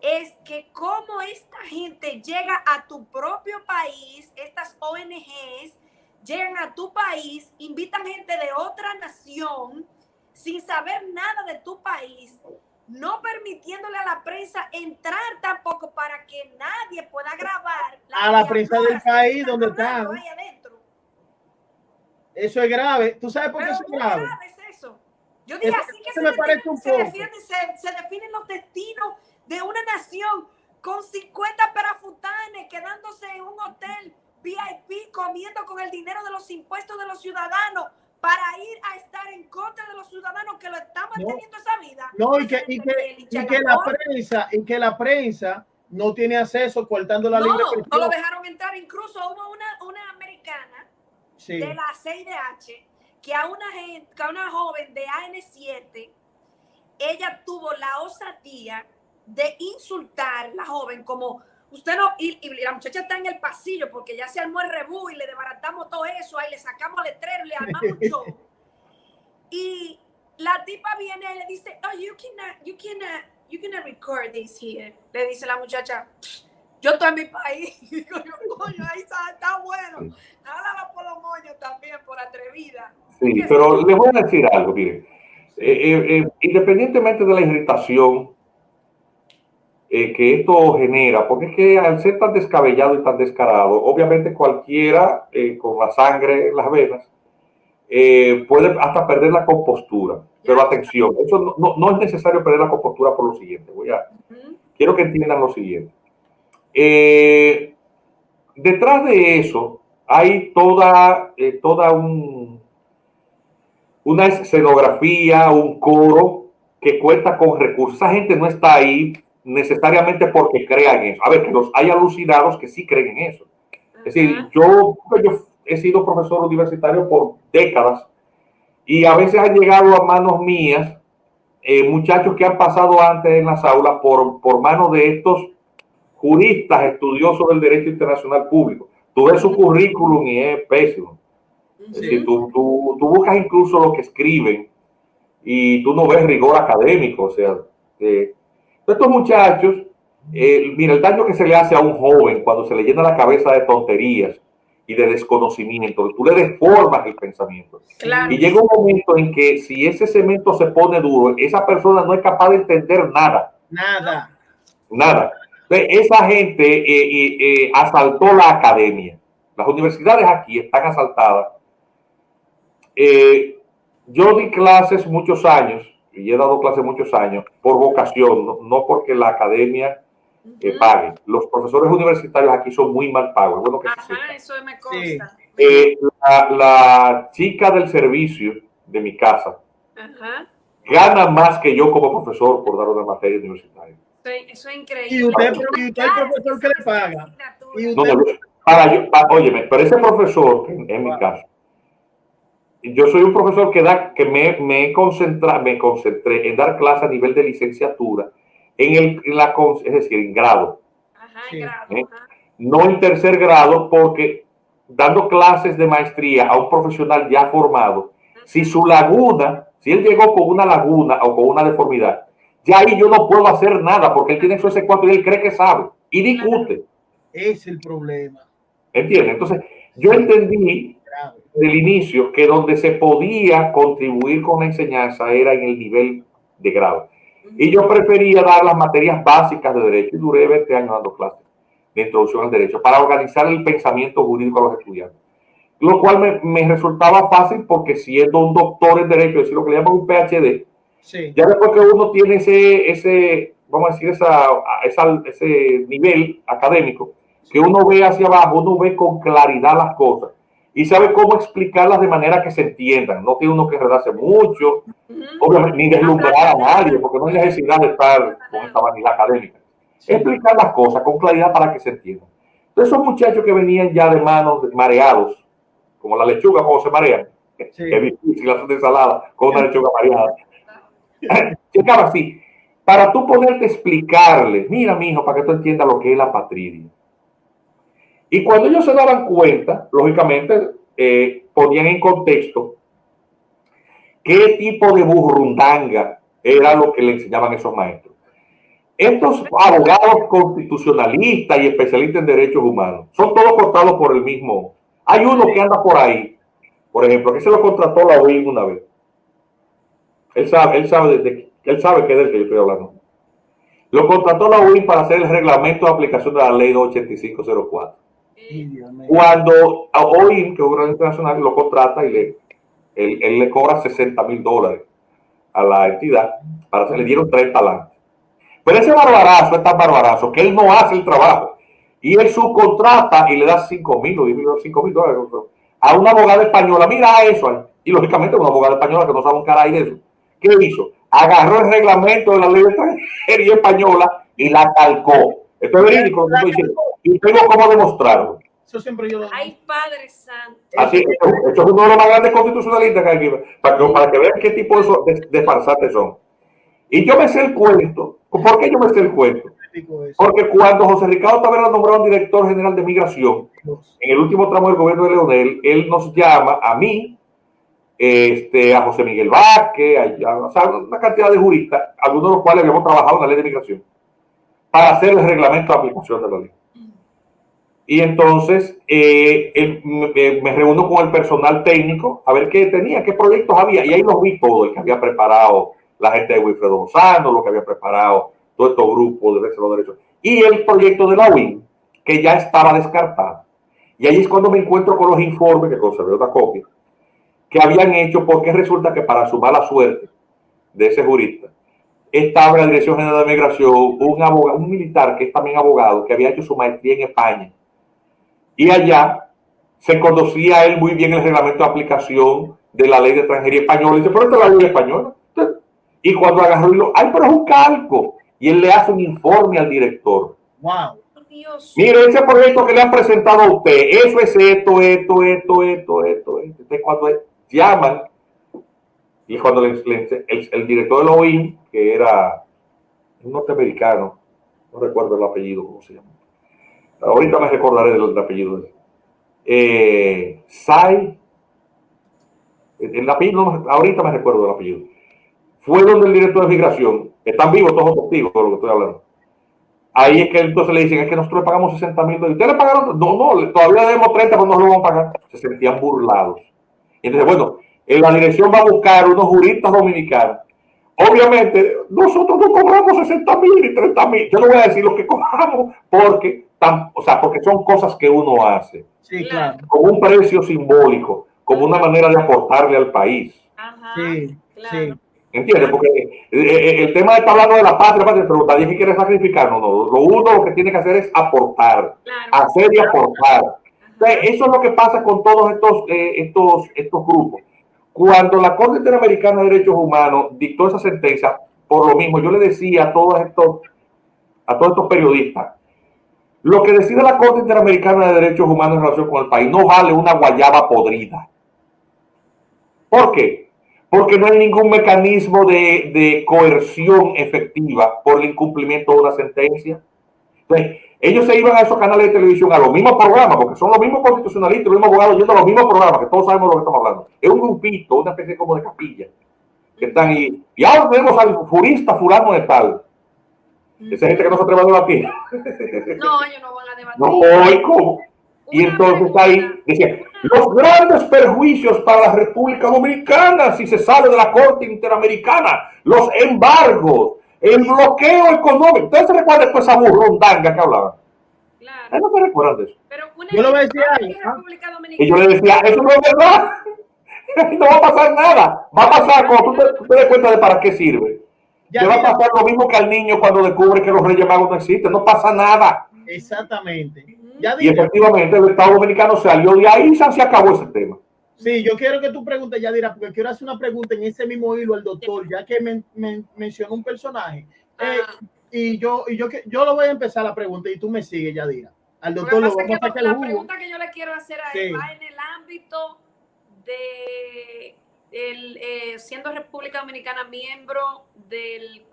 es que cómo esta gente llega a tu propio país, estas ONGs llegan a tu país, invitan gente de otra nación sin saber nada de tu país, no permitiéndole a la prensa entrar tampoco para que nadie pueda grabar a la prensa del país donde están. Eso es grave. ¿Tú sabes por qué eso es grave? Es eso. Yo dije así que se definen los destinos de una nación con 50 perafutanes quedándose en un hotel VIP comiendo con el dinero de los impuestos de los ciudadanos para ir a estar en contra de los ciudadanos que lo están manteniendo esa vida. No, y que la prensa no tiene acceso, cortando la libre expresión. No lo dejaron entrar. Incluso hubo una americana de la CIDH que a una joven de AN7, ella tuvo la osadía de insultar a la joven como usted no, y la muchacha está en el pasillo porque ya se armó el rebú y le desbaratamos todo eso, ahí le sacamos letrero, le armamos un show. Y la tipa viene y le dice, oh, you cannot record this here. Le dice la muchacha, yo estoy en mi país. Digo yo, coño, ahí está bueno. Háblala por los moños también, por atrevida. Sí, pero les voy a decir algo, mire. Independientemente de la irritación que esto genera, porque es que al ser tan descabellado y tan descarado, obviamente cualquiera con la sangre en las venas puede hasta perder la compostura. Pero atención, eso no es necesario perder la compostura por lo siguiente. Quiero que entiendan lo siguiente. Detrás de eso hay toda una escenografía, un coro que cuenta con recursos. Esa gente no está ahí necesariamente porque crean eso. A ver, que los hay alucinados que sí creen en eso. Es decir, yo he sido profesor universitario por décadas y a veces han llegado a manos mías muchachos que han pasado antes en las aulas por manos de estos juristas estudiosos del derecho internacional público. Tú ves su currículum y es pésimo. Es decir, tú buscas incluso lo que escriben y tú no ves rigor académico. O sea, estos muchachos, mira, el daño que se le hace a un joven cuando se le llena la cabeza de tonterías y de desconocimiento, tú le deformas el pensamiento. Claro. Y llega un momento en que si ese cemento se pone duro, esa persona no es capaz de entender nada. Nada. Entonces, esa gente asaltó la academia. Las universidades aquí están asaltadas. Yo di clases muchos años, y he dado clases muchos años, por vocación, no porque la academia pague. Los profesores universitarios aquí son muy mal pagos. Bueno, que eso me consta. La chica del servicio de mi casa gana más que yo como profesor por dar una materia universitaria. Eso es increíble. ¿Y usted el profesor que le paga? Óyeme, pero ese profesor, en mi caso, yo soy un profesor que me concentré en dar clases a nivel de licenciatura, es decir, en grado. No en tercer grado, porque dando clases de maestría a un profesional ya formado, si él llegó con una laguna o con una deformidad, ya ahí yo no puedo hacer nada, porque él tiene esos C4 y él cree que sabe, y discute. Es el problema. ¿Entiendes? Entonces, yo entendí del inicio que donde se podía contribuir con la enseñanza era en el nivel de grado. Y yo prefería dar las materias básicas de derecho, y duré 20 años dando clases de introducción al derecho, para organizar el pensamiento jurídico a los estudiantes. Lo cual me resultaba fácil porque siendo un doctor en derecho, es decir, lo que le llaman un PhD, ya después que uno tiene vamos a decir, ese nivel académico, que uno ve hacia abajo, uno ve con claridad las cosas y sabe cómo explicarlas de manera que se entiendan. No tiene uno que enredarse mucho, obviamente, ni deslumbrar a nadie, porque no hay necesidad de estar con esta vanidad académica. Explicar las cosas con claridad para que se entiendan. Entonces, esos muchachos que venían ya de manos mareados, como la lechuga cuando se marean, es difícil hacer ensalada con una lechuga mareada. Llegaba así, para tú ponerte a explicarle, mira, mijo, para que tú entiendas lo que es la patria. Y cuando ellos se daban cuenta, lógicamente, ponían en contexto qué tipo de burrundanga era lo que le enseñaban esos maestros. Estos abogados constitucionalistas y especialistas en derechos humanos son todos cortados por el mismo. Hay uno que anda por ahí, por ejemplo, que se lo contrató la OIM una vez. Él sabe que es del que yo estoy hablando. Lo contrató la OIM para hacer el reglamento de aplicación de la ley 28504. Cuando a OIM, que es un organismo internacional, lo contrata y él le cobra $60,000 a la entidad, le dieron 30 adelante. Pero ese barbarazo es tan barbarazo que él no hace el trabajo. Y él subcontrata y le da $5,000 o $5,000 a una abogada española. Mira eso ahí. Y lógicamente una abogada española que no sabe un caray de eso. ¿Qué hizo? Agarró el reglamento de la ley de extranjería española y la calcó. Esto es verídico lo que estoy diciendo. Y tengo cómo demostrarlo. Eso siempre yo lo digo. Ay, Padre Santo. Así, esto es uno de los más grandes constitucionalistas que hay aquí, para que vean qué tipo de farsantes son. Y yo me sé el cuento. ¿Por qué yo me sé el cuento? Porque cuando José Ricardo Tavera nombraron director general de migración, en el último tramo del gobierno de Leonel, él nos llama a mí, a José Miguel Vázquez, o sea, una cantidad de juristas, algunos de los cuales habíamos trabajado en la ley de migración, para hacer el reglamento de aplicación de la ley. Y entonces me reúno con el personal técnico a ver qué tenía, qué proyectos había, y ahí los vi todo, el que había preparado la gente de Wilfredo Lozano, lo que había preparado todo estos grupos de los derechos, y el proyecto de la UIN, que ya estaba descartado. Y ahí es cuando me encuentro con los informes, que conservé otra copia, que habían hecho, porque resulta que para su mala suerte de ese jurista, estaba en la Dirección General de Migración un militar que es también abogado, que había hecho su maestría en España. Y allá se conocía a él muy bien el reglamento de aplicación de la ley de extranjería española. Y dice, pero esta es la ley española. Y cuando agarró y ay, pero es un calco. Y él le hace un informe al director. Wow. Dios. Mire, ese proyecto que le han presentado a usted, eso es esto. Entonces, cuando llaman, y cuando el director de la OIM, que era un norteamericano, no recuerdo el apellido, ¿cómo se llama? Ahorita me recordaré del apellido de él. Sai, el apellido, ahorita me recuerdo del apellido. Fue donde el director de migración, están vivos todos los testigos de lo que estoy hablando. Ahí es que entonces le dicen, es que nosotros le pagamos 60,000 dólares. ¿Ustedes le pagaron? No, todavía debemos 30, pero no lo vamos a pagar. Se sentían burlados. Entonces, bueno, en la dirección va a buscar unos juristas dominicanos. Obviamente, nosotros no cobramos 60,000 y 30,000. Yo no voy a decir lo que cobramos porque, porque son cosas que uno hace. Sí, claro. Como un precio simbólico, como una manera de aportarle al país. Ajá, sí, claro. sí. ¿Entiendes? Porque el tema está hablando de la patria, pero nadie que quiere sacrificar, no. Lo que tiene que hacer es aportar, Claro. hacer y aportar. Entonces, eso es lo que pasa con todos estos grupos. Cuando la Corte Interamericana de Derechos Humanos dictó esa sentencia, por lo mismo, yo le decía a todos estos periodistas, lo que decide la Corte Interamericana de Derechos Humanos en relación con el país no vale una guayaba podrida. ¿Por qué? Porque no hay ningún mecanismo de coerción efectiva por el incumplimiento de una sentencia. Entonces, ellos se iban a esos canales de televisión, a los mismos programas, porque son los mismos constitucionalistas, los mismos abogados yendo a los mismos programas, que todos sabemos de lo que estamos hablando. Es un grupito, una especie como de capilla, que están ahí. Y ahora tenemos al jurista fulano de tal. Esa gente que no se atreve a debatir. No, ellos no van a debatir. No, hoy, ¿cómo? Y entonces ahí decía, los grandes perjuicios para la República Dominicana si se sale de la Corte Interamericana, los embargos, el bloqueo económico. ¿Ustedes se recuerdan de esa burrundanga que hablaban? Claro. No se recuerdan de eso. Pero yo lo decía ahí. Y yo le decía, eso no es verdad. No va a pasar nada. Va a pasar cuando tú te des cuenta de para qué sirve. Le va a pasar lo mismo que al niño cuando descubre que los Reyes Magos no existen. No pasa nada. Exactamente. Y efectivamente el Estado Dominicano salió de ahí y se acabó ese tema. Sí, yo quiero que tú preguntes, Yadira, porque quiero hacer una pregunta en ese mismo hilo al doctor, ya que mencionó un personaje. Y yo lo voy a empezar la pregunta y tú me sigues, Yadira. Al doctor lo vamos a sacar el jugo. La pregunta que yo le quiero hacer a él va en el ámbito de siendo República Dominicana miembro del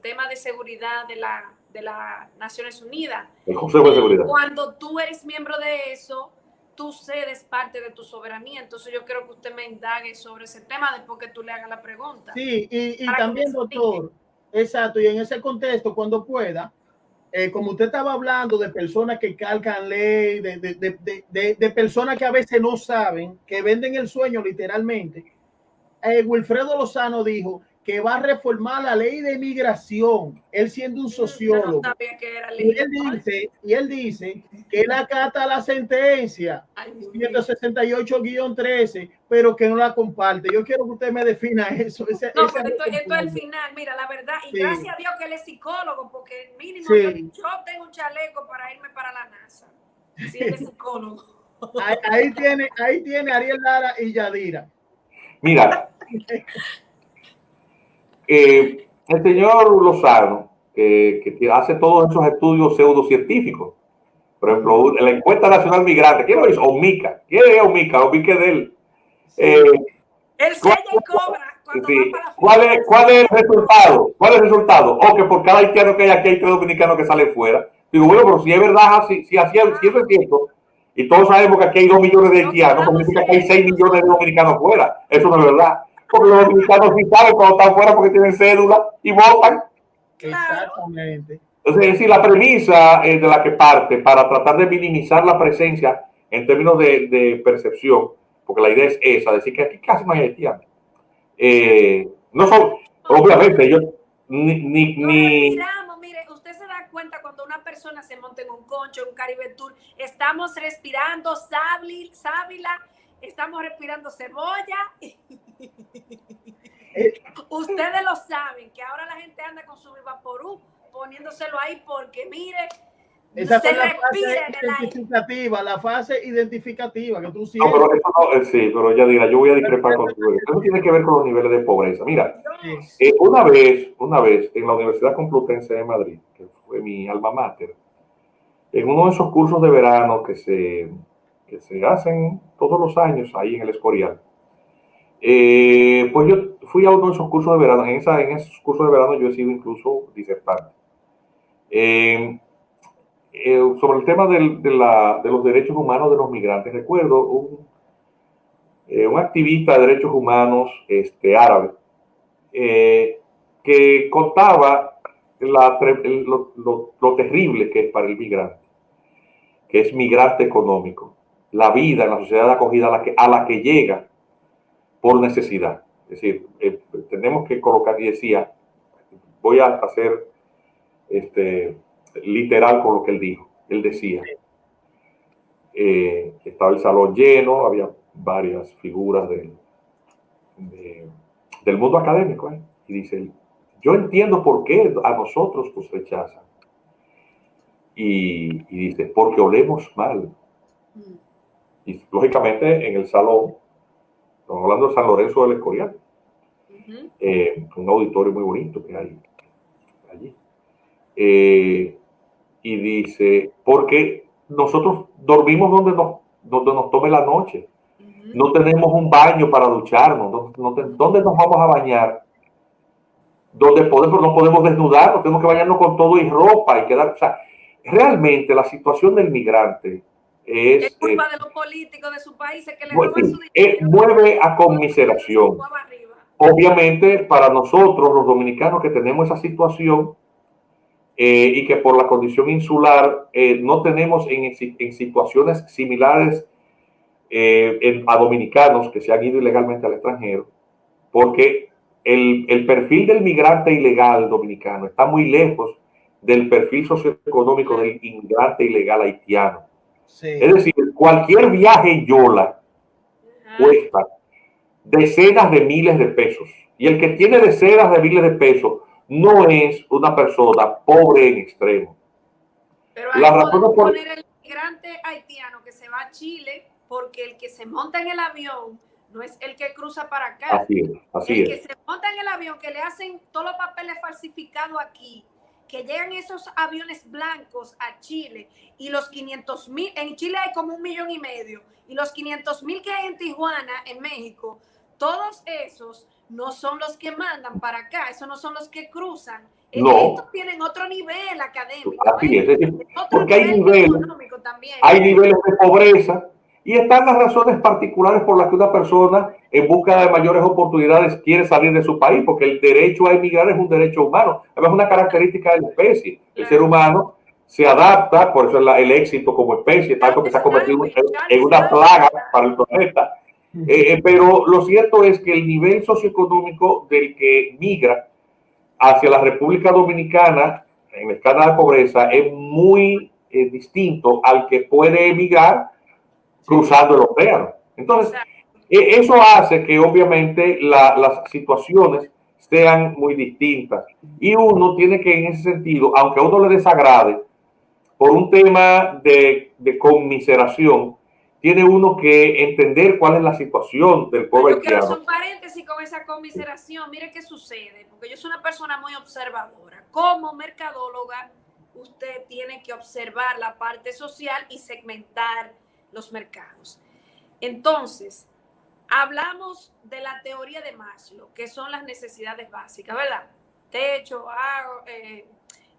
tema de seguridad de las Naciones Unidas. El Consejo de Seguridad. Cuando tú eres miembro de eso, tú cedes parte de tu soberanía. Entonces yo quiero que usted me indague sobre ese tema después que tú le hagas la pregunta. Sí, y también, doctor, exacto, y en ese contexto, cuando pueda, como usted estaba hablando de personas que calcan ley, de personas que a veces no saben, que venden el sueño literalmente, Wilfredo Lozano dijo que va a reformar la ley de migración, él siendo un sociólogo. No sabía que era ley. Y él dice que él acata la sentencia 168-13, pero que no la comparte. Yo quiero que usted me defina eso. Pero esto es el final, mira, la verdad, y gracias a Dios que él es psicólogo, porque mínimo yo tengo un chaleco para irme para la NASA, si él es psicólogo. Ahí tiene Ariel Lara y Yadira. Mira, el señor Lozano, que hace todos esos estudios pseudocientíficos, por ejemplo, la encuesta nacional migrante, ¿quién lo hizo? OMICA. ¿Quién es OMICA? OMICA es de él. Él sella y cobra cuando va para ¿Cuál es el resultado? ¿Cuál es el resultado? O que por cada haitiano que hay aquí hay 3 dominicanos que salen fuera. Digo, bueno, pero si es verdad, si eso es cierto, y todos sabemos que aquí hay 2 millones de haitianos, pues significa que hay 6 millones de dominicanos fuera. Eso no es verdad. Porque los dominicanos sí saben cuando están fuera porque tienen cédula y votan. Exactamente. Entonces, es decir, la premisa de la que parte para tratar de minimizar la presencia en términos de percepción, porque la idea es esa, decir que aquí casi no hay haitianos. No son, obviamente, ellos respiramos, mire, usted se da cuenta cuando una persona se monta en un concho, en un Caribe Tour, estamos respirando sábila, estamos respirando cebolla. Ustedes lo saben, que ahora la gente anda con su Vaporú poniéndoselo ahí porque, mire, Esa fue la fase identificativa, que tú sientes. No, pero eso no, sí, pero ya dirá, yo voy a discrepar contigo. Eso tiene que ver con los niveles de pobreza. Mira, una vez en la Universidad Complutense de Madrid, que fue mi alma mater, en uno de esos cursos de verano que se hacen todos los años ahí en el Escorial, pues yo fui a uno de esos cursos de verano. En esos cursos de verano yo he sido incluso disertante. Sobre el tema de los derechos humanos de los migrantes, recuerdo un activista de derechos humanos árabe que contaba lo terrible que es para el migrante, que es migrante económico, la vida en la sociedad de acogida a la que llega por necesidad. Es decir, tenemos que colocar, y decía, voy a hacer literal con lo que él dijo. Él decía, estaba el salón lleno, había varias figuras del mundo académico, y dice, yo entiendo por qué a nosotros nos rechazan. Y dice, porque olemos mal. Y lógicamente en el salón, estamos hablando de San Lorenzo del Escorial, un auditorio muy bonito que hay allí. Y dice, porque nosotros dormimos donde nos tome la noche. No tenemos un baño para ducharnos. ¿Dónde nos vamos a bañar? Donde no podemos desnudarnos, tenemos que bañarnos con todo y ropa y quedar. O sea, realmente la situación del migrante es culpa de los políticos de su país que le roban su dinero. Mueve a conmiseración. Obviamente, para nosotros, los dominicanos que tenemos esa situación, y que por la condición insular no tenemos en situaciones similares a dominicanos que se han ido ilegalmente al extranjero, porque el perfil del migrante ilegal dominicano está muy lejos del perfil socioeconómico del inmigrante ilegal haitiano. Sí. Es decir, cualquier viaje en Yola cuesta decenas de miles de pesos, y el que tiene decenas de miles de pesos no es una persona pobre en extremo. Pero ahí podemos poner el migrante haitiano que se va a Chile, porque el que se monta en el avión no es el que cruza para acá. Así es. Que se monta en el avión, que le hacen todos los papeles falsificados aquí, que llegan esos aviones blancos a Chile, y los 500,000, en Chile hay como 1,5 millones, y los 500,000 que hay en Tijuana, en México, todos esos no son los que mandan para acá, esos no son los que cruzan. No. Estos tienen otro nivel académico. Así es decir, porque hay niveles de pobreza, y están las razones particulares por las que una persona en busca de mayores oportunidades quiere salir de su país, porque el derecho a emigrar es un derecho humano, es una característica de la especie. El ser humano se adapta, por eso el éxito como especie, tanto que se ha convertido en una plaga para el planeta. Pero lo cierto es que el nivel socioeconómico del que migra hacia la República Dominicana en la escala de pobreza es muy distinto al que puede emigrar cruzando el océano. Entonces, eso hace que obviamente las situaciones sean muy distintas, y uno tiene que, en ese sentido, aunque a uno le desagrade, por un tema de conmiseración, tiene uno que entender cuál es la situación del pueblo haitiano. Yo quiero hacer un paréntesis con esa conmiseración. Mire qué sucede, porque yo soy una persona muy observadora. Como mercadóloga, usted tiene que observar la parte social y segmentar los mercados. Entonces, hablamos de la teoría de Maslow, que son las necesidades básicas, ¿verdad? Techo, agua,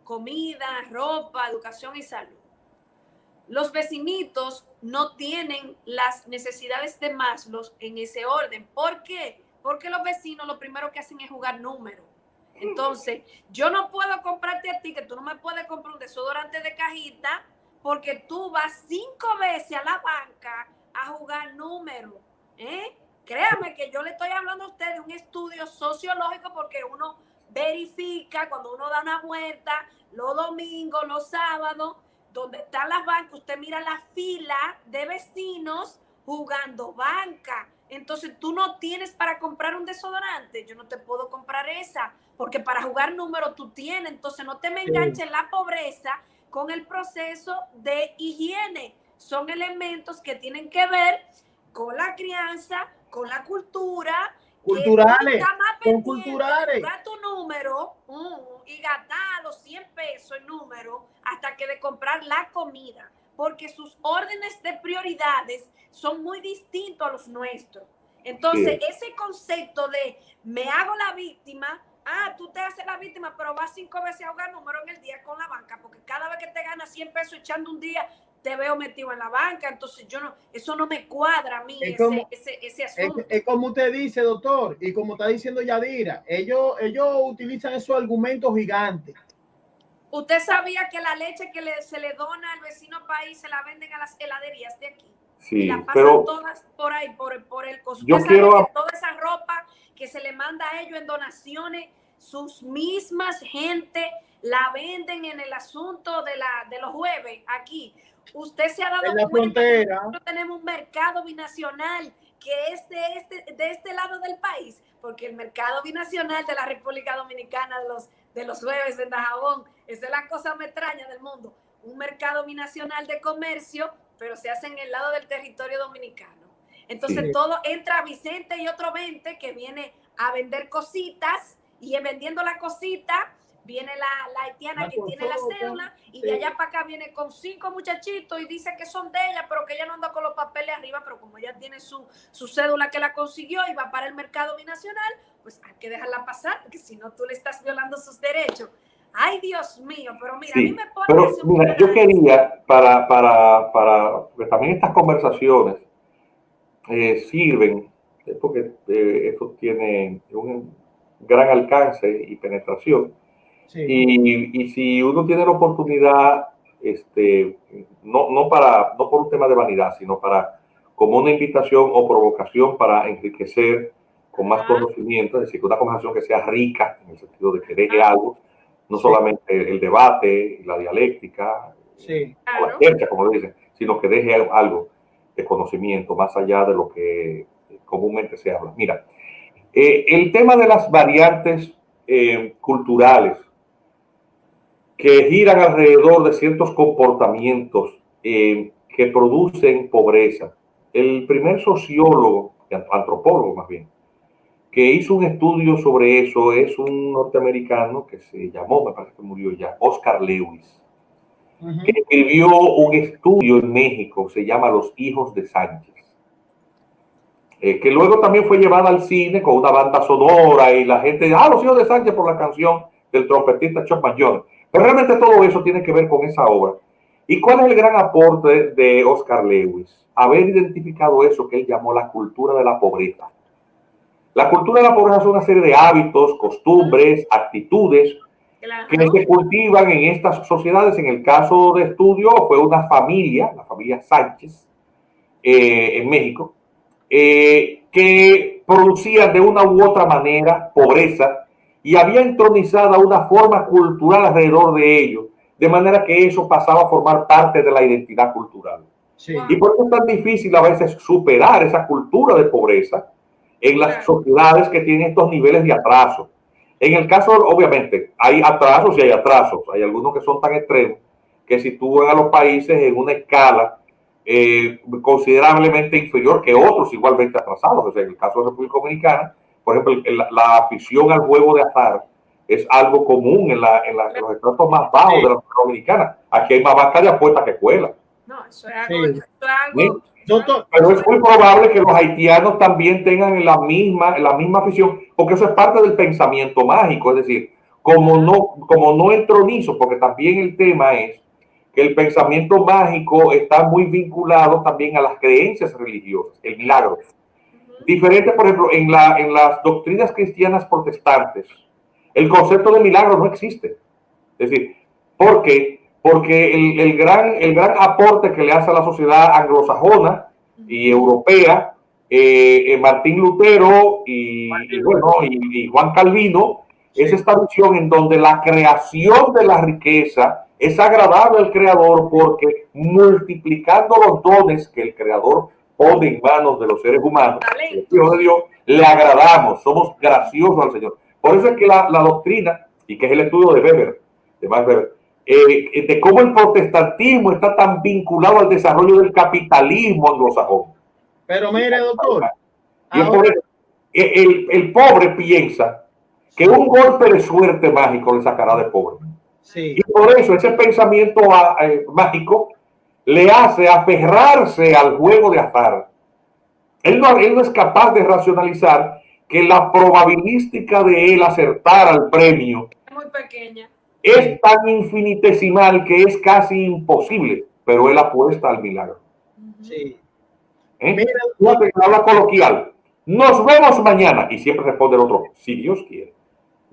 comida, ropa, educación y salud. Los vecinitos no tienen las necesidades de Maslow en ese orden. ¿Por qué? Porque los vecinos lo primero que hacen es jugar números. Entonces, yo no puedo comprarte a ti, que tú no me puedes comprar un desodorante de cajita, porque tú vas 5 veces a la banca a jugar números. Créame que yo le estoy hablando a usted de un estudio sociológico, porque uno verifica cuando uno da una vuelta los domingos, los sábados, donde están las bancas, usted mira la fila de vecinos jugando banca. Entonces tú no tienes para comprar un desodorante, yo no te puedo comprar esa, porque para jugar números tú tienes. Entonces no te me enganches en la pobreza con el proceso de higiene. Son elementos que tienen que ver con la crianza, con la cultura. Culturales, son culturales. Buscar tu número y gastar los 100 pesos en número hasta que de comprar la comida, porque sus órdenes de prioridades son muy distintos a los nuestros. Entonces, ese concepto de me hago la víctima, tú te haces la víctima, pero vas 5 veces a jugar número en el día con la banca, porque cada vez que te ganas 100 pesos echando un día, te veo metido en la banca. Entonces eso no me cuadra a mí, ese asunto. Es como usted dice, doctor, y como está diciendo Yadira, ellos utilizan esos argumentos gigantes. ¿Usted sabía que la leche que se le dona al vecino país se la venden a las heladerías de aquí? Sí, y la pasan todas por ahí, por el costo. Yo quiero... que toda esa ropa que se le manda a ellos en donaciones, sus mismas gente la venden en el asunto de los jueves aquí. Usted se ha dado cuenta que nosotros tenemos un mercado binacional que es de este lado del país, porque el mercado binacional de la República Dominicana de los jueves en Dajabón, esa es la cosa más extraña del mundo. Un mercado binacional de comercio, pero se hace en el lado del territorio dominicano. Entonces todo entra Vicente y otro 20 que viene a vender cositas, y vendiendo la cosita viene la haitiana que tiene la cédula, y de allá para acá viene con 5 muchachitos y dice que son de ella, pero que ella no anda con los papeles arriba, pero como ella tiene su cédula que la consiguió y va para el mercado binacional, pues hay que dejarla pasar, porque si no tú le estás violando sus derechos. Ay, Dios mío, pero mira, a mí me pone... Pero mira, yo quería, porque también estas conversaciones sirven, porque esto tiene un gran alcance y penetración. Y si uno tiene la oportunidad, no por un tema de vanidad, sino como una invitación o provocación para enriquecer con más conocimiento, es decir, una conversación que sea rica, en el sentido de que deje algo, no solamente el debate, la dialéctica, o la ciencia, como dicen, sino que deje algo de conocimiento más allá de lo que comúnmente se habla. Mira, el tema de las variantes culturales que giran alrededor de ciertos comportamientos que producen pobreza. El primer sociólogo, antropólogo más bien, que hizo un estudio sobre eso es un norteamericano que se llamó, me parece que murió ya, Oscar Lewis, que escribió un estudio en México, se llama Los hijos de Sánchez, que luego también fue llevada al cine con una banda sonora y la gente, los hijos de Sánchez por la canción del trompetista Chopin Jones. Pero realmente todo eso tiene que ver con esa obra. ¿Y cuál es el gran aporte de Oscar Lewis? Haber identificado eso que él llamó la cultura de la pobreza. La cultura de la pobreza es una serie de hábitos, costumbres, actitudes que se cultivan en estas sociedades. En el caso de estudio fue una familia, la familia Sánchez, en México, que producía de una u otra manera pobreza y había entronizada una forma cultural alrededor de ello, de manera que eso pasaba a formar parte de la identidad cultural. Y por eso es tan difícil a veces superar esa cultura de pobreza en las sociedades que tienen estos niveles de atraso. En el caso, obviamente, hay atrasos y hay atrasos. Hay algunos que son tan extremos que sitúan a los países en una escala considerablemente inferior que otros igualmente atrasados. O sea, en el caso de República Dominicana, por ejemplo, la afición al juego de azar es algo común en los estratos más bajos de la República Dominicana. Aquí hay más banca de apuestas que escuelas. No, eso es algo pero es muy probable que los haitianos también tengan la misma afición, porque eso es parte del pensamiento mágico. Es decir, como no entronizo, porque también el tema es que el pensamiento mágico está muy vinculado también a las creencias religiosas, el milagro. Diferente, por ejemplo, en las doctrinas cristianas protestantes, el concepto de milagro no existe. Es decir, ¿por qué? Porque el gran aporte que le hace a la sociedad anglosajona y europea, Martín Lutero y Juan Calvino, es esta visión en donde la creación de la riqueza es agradable al creador, porque multiplicando los dones que el creador pone en manos de los seres humanos, el Hijo de Dios, le agradamos, somos graciosos al Señor. Por eso es que la doctrina, y que es el estudio de Max Weber, de cómo el protestantismo está tan vinculado al desarrollo del capitalismo anglosajón. Pero mire, doctor. Y ahora, el pobre piensa que un golpe de suerte mágico le sacará de pobre. Sí. Y por eso ese pensamiento mágico le hace aferrarse al juego de azar. Él no es capaz de racionalizar que la probabilística de él acertar al premio muy pequeña. Es tan infinitesimal que es casi imposible, pero él apuesta al milagro. Sí. Fíjate que habla coloquial. Nos vemos mañana. Y siempre responde el otro, si Dios quiere.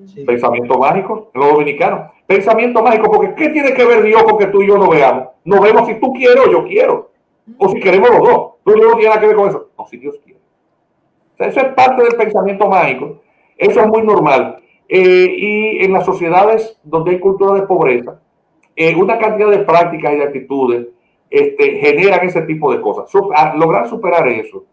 Sí. Pensamiento mágico, en los dominicanos. Pensamiento mágico, porque ¿qué tiene que ver Dios con que tú y yo nos veamos? Nos vemos si tú quieres o yo quiero. O si queremos los dos. Tú no tienes nada que ver con eso. No, si Dios quiere. O sea, eso es parte del pensamiento mágico. Eso es muy normal. Y en las sociedades donde hay cultura de pobreza, una cantidad de prácticas y de actitudes generan ese tipo de cosas. Lograr superar eso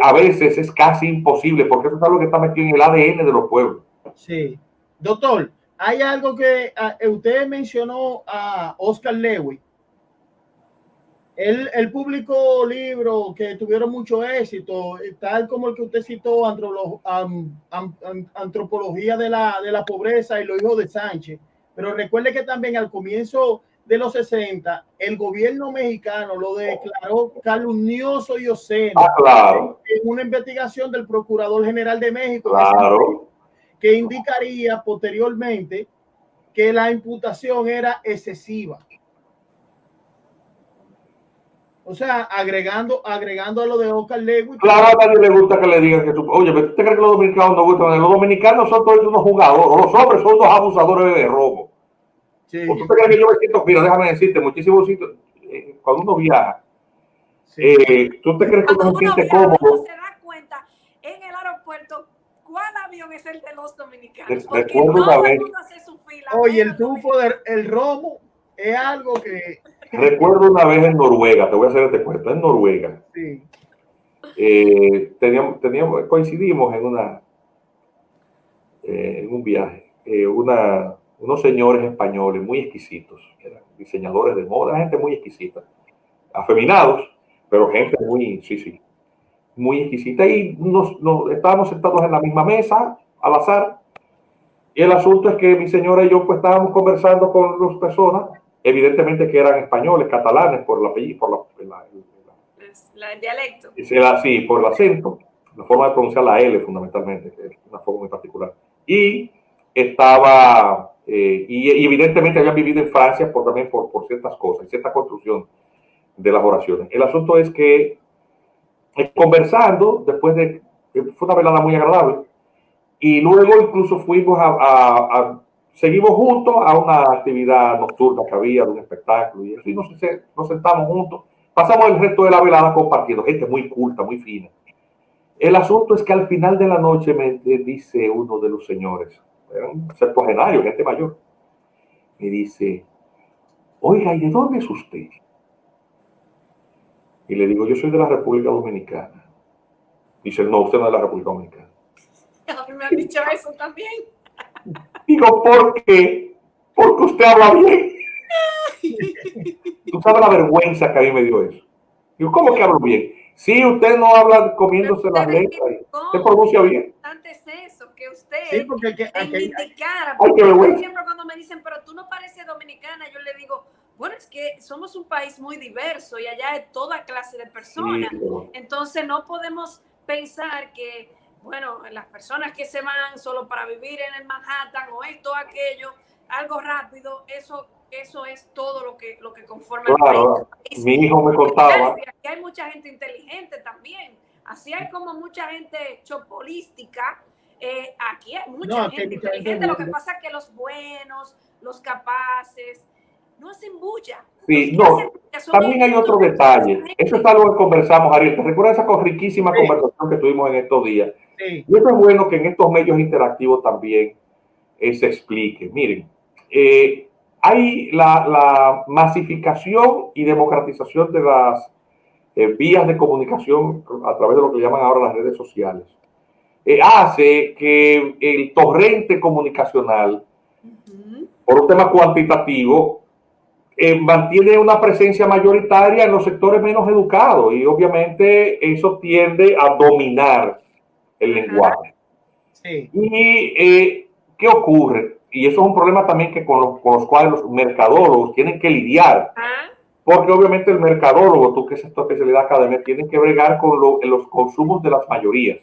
a veces es casi imposible, porque eso es algo que está metido en el ADN de los pueblos. Sí. Doctor, hay algo que usted mencionó a Oscar Lewis. Él publicó libros que tuvieron mucho éxito, tal como el que usted citó, Antropología de la Pobreza y los hijos de Sánchez. Pero recuerde que también al comienzo de los 60, el gobierno mexicano lo declaró calumnioso y obsceno. Claro. En una investigación del Procurador General de México, claro, que indicaría posteriormente que la imputación era excesiva. O sea, agregando a lo de Oscar Lewis. Claro, a nadie le gusta que le digan que oye, ¿usted cree que los dominicanos no gustan? Los dominicanos son todos unos jugadores, los hombres son unos abusadores de robo. Sí. ¿O tú te crees que yo me siento? Mira, déjame decirte, muchísimos sitios, cuando uno viaja, sí. ¿Tú te crees que uno se siente cómodo? Uno se da cuenta en el aeropuerto cuál avión es el de los dominicanos. Porque todo el mundo hace su fila. Oye, el tufo del romo es algo que... Recuerdo una vez en Noruega, te voy a hacer este cuento, en Noruega. Sí. Coincidimos en un viaje, unos señores españoles muy exquisitos, eran diseñadores de moda, gente muy exquisita, afeminados, pero gente muy, muy exquisita, y estábamos sentados en la misma mesa, al azar, y el asunto es que mi señora y yo pues estábamos conversando con dos personas, evidentemente que eran españoles, catalanes, por el apellido, el dialecto. Sí, por el acento, la forma de pronunciar la L fundamentalmente, que es una forma muy particular. Y estaba, y evidentemente habían vivido en Francia también por ciertas cosas, cierta construcción de las oraciones. El asunto es que conversando, fue una velada muy agradable, y luego incluso fuimos seguimos juntos a una actividad nocturna que había, de un espectáculo, y así nos sentamos juntos, pasamos el resto de la velada compartiendo, gente muy culta, muy fina. El asunto es que al final de la noche me dice uno de los señores, un septuagenario, gente mayor, me dice, oiga, ¿y de dónde es usted? Y le digo, yo soy de la República Dominicana. Dice, no, usted no es de la República Dominicana. A mí me han dicho eso también. Digo, ¿por qué? Porque usted habla bien. Tú sabes la vergüenza que a mí me dio eso. Digo, ¿cómo que hablo bien? Sí, usted no habla comiéndose las letras. Usted pronuncia bien. Antes eso, que usted sí, porque indicara. Porque siempre cuando me dicen, pero tú no pareces dominicana, yo le digo, bueno, es que somos un país muy diverso y allá hay toda clase de personas. Sí, pero... Entonces no podemos pensar que, bueno, las personas que se van solo para vivir en el Manhattan o esto o aquello, algo rápido, eso es todo lo que conforma claro, el país. Mi hijo me contaba. Aquí hay mucha gente inteligente también. Así hay como mucha gente chopolística. Aquí hay mucha gente inteligente. Lo que pasa es que los buenos, los capaces, no hacen bulla. Sí, no. También hay otro detalle. Eso es algo que conversamos, Ariel. ¿Te recuerdas esa riquísima conversación que tuvimos en estos días? Sí. Y eso es bueno que en estos medios interactivos también se explique. Miren, hay la masificación y democratización de las vías de comunicación a través de lo que llaman ahora las redes sociales. Hace que el torrente comunicacional por un tema cuantitativo, mantiene una presencia mayoritaria en los sectores menos educados y obviamente eso tiende a dominar el lenguaje. Sí. Y ¿qué ocurre? Y eso es un problema también que con los cuales los mercadólogos tienen que lidiar. Porque obviamente el mercadólogo, tú que es esta especialidad académica, tiene que bregar con los consumos de las mayorías.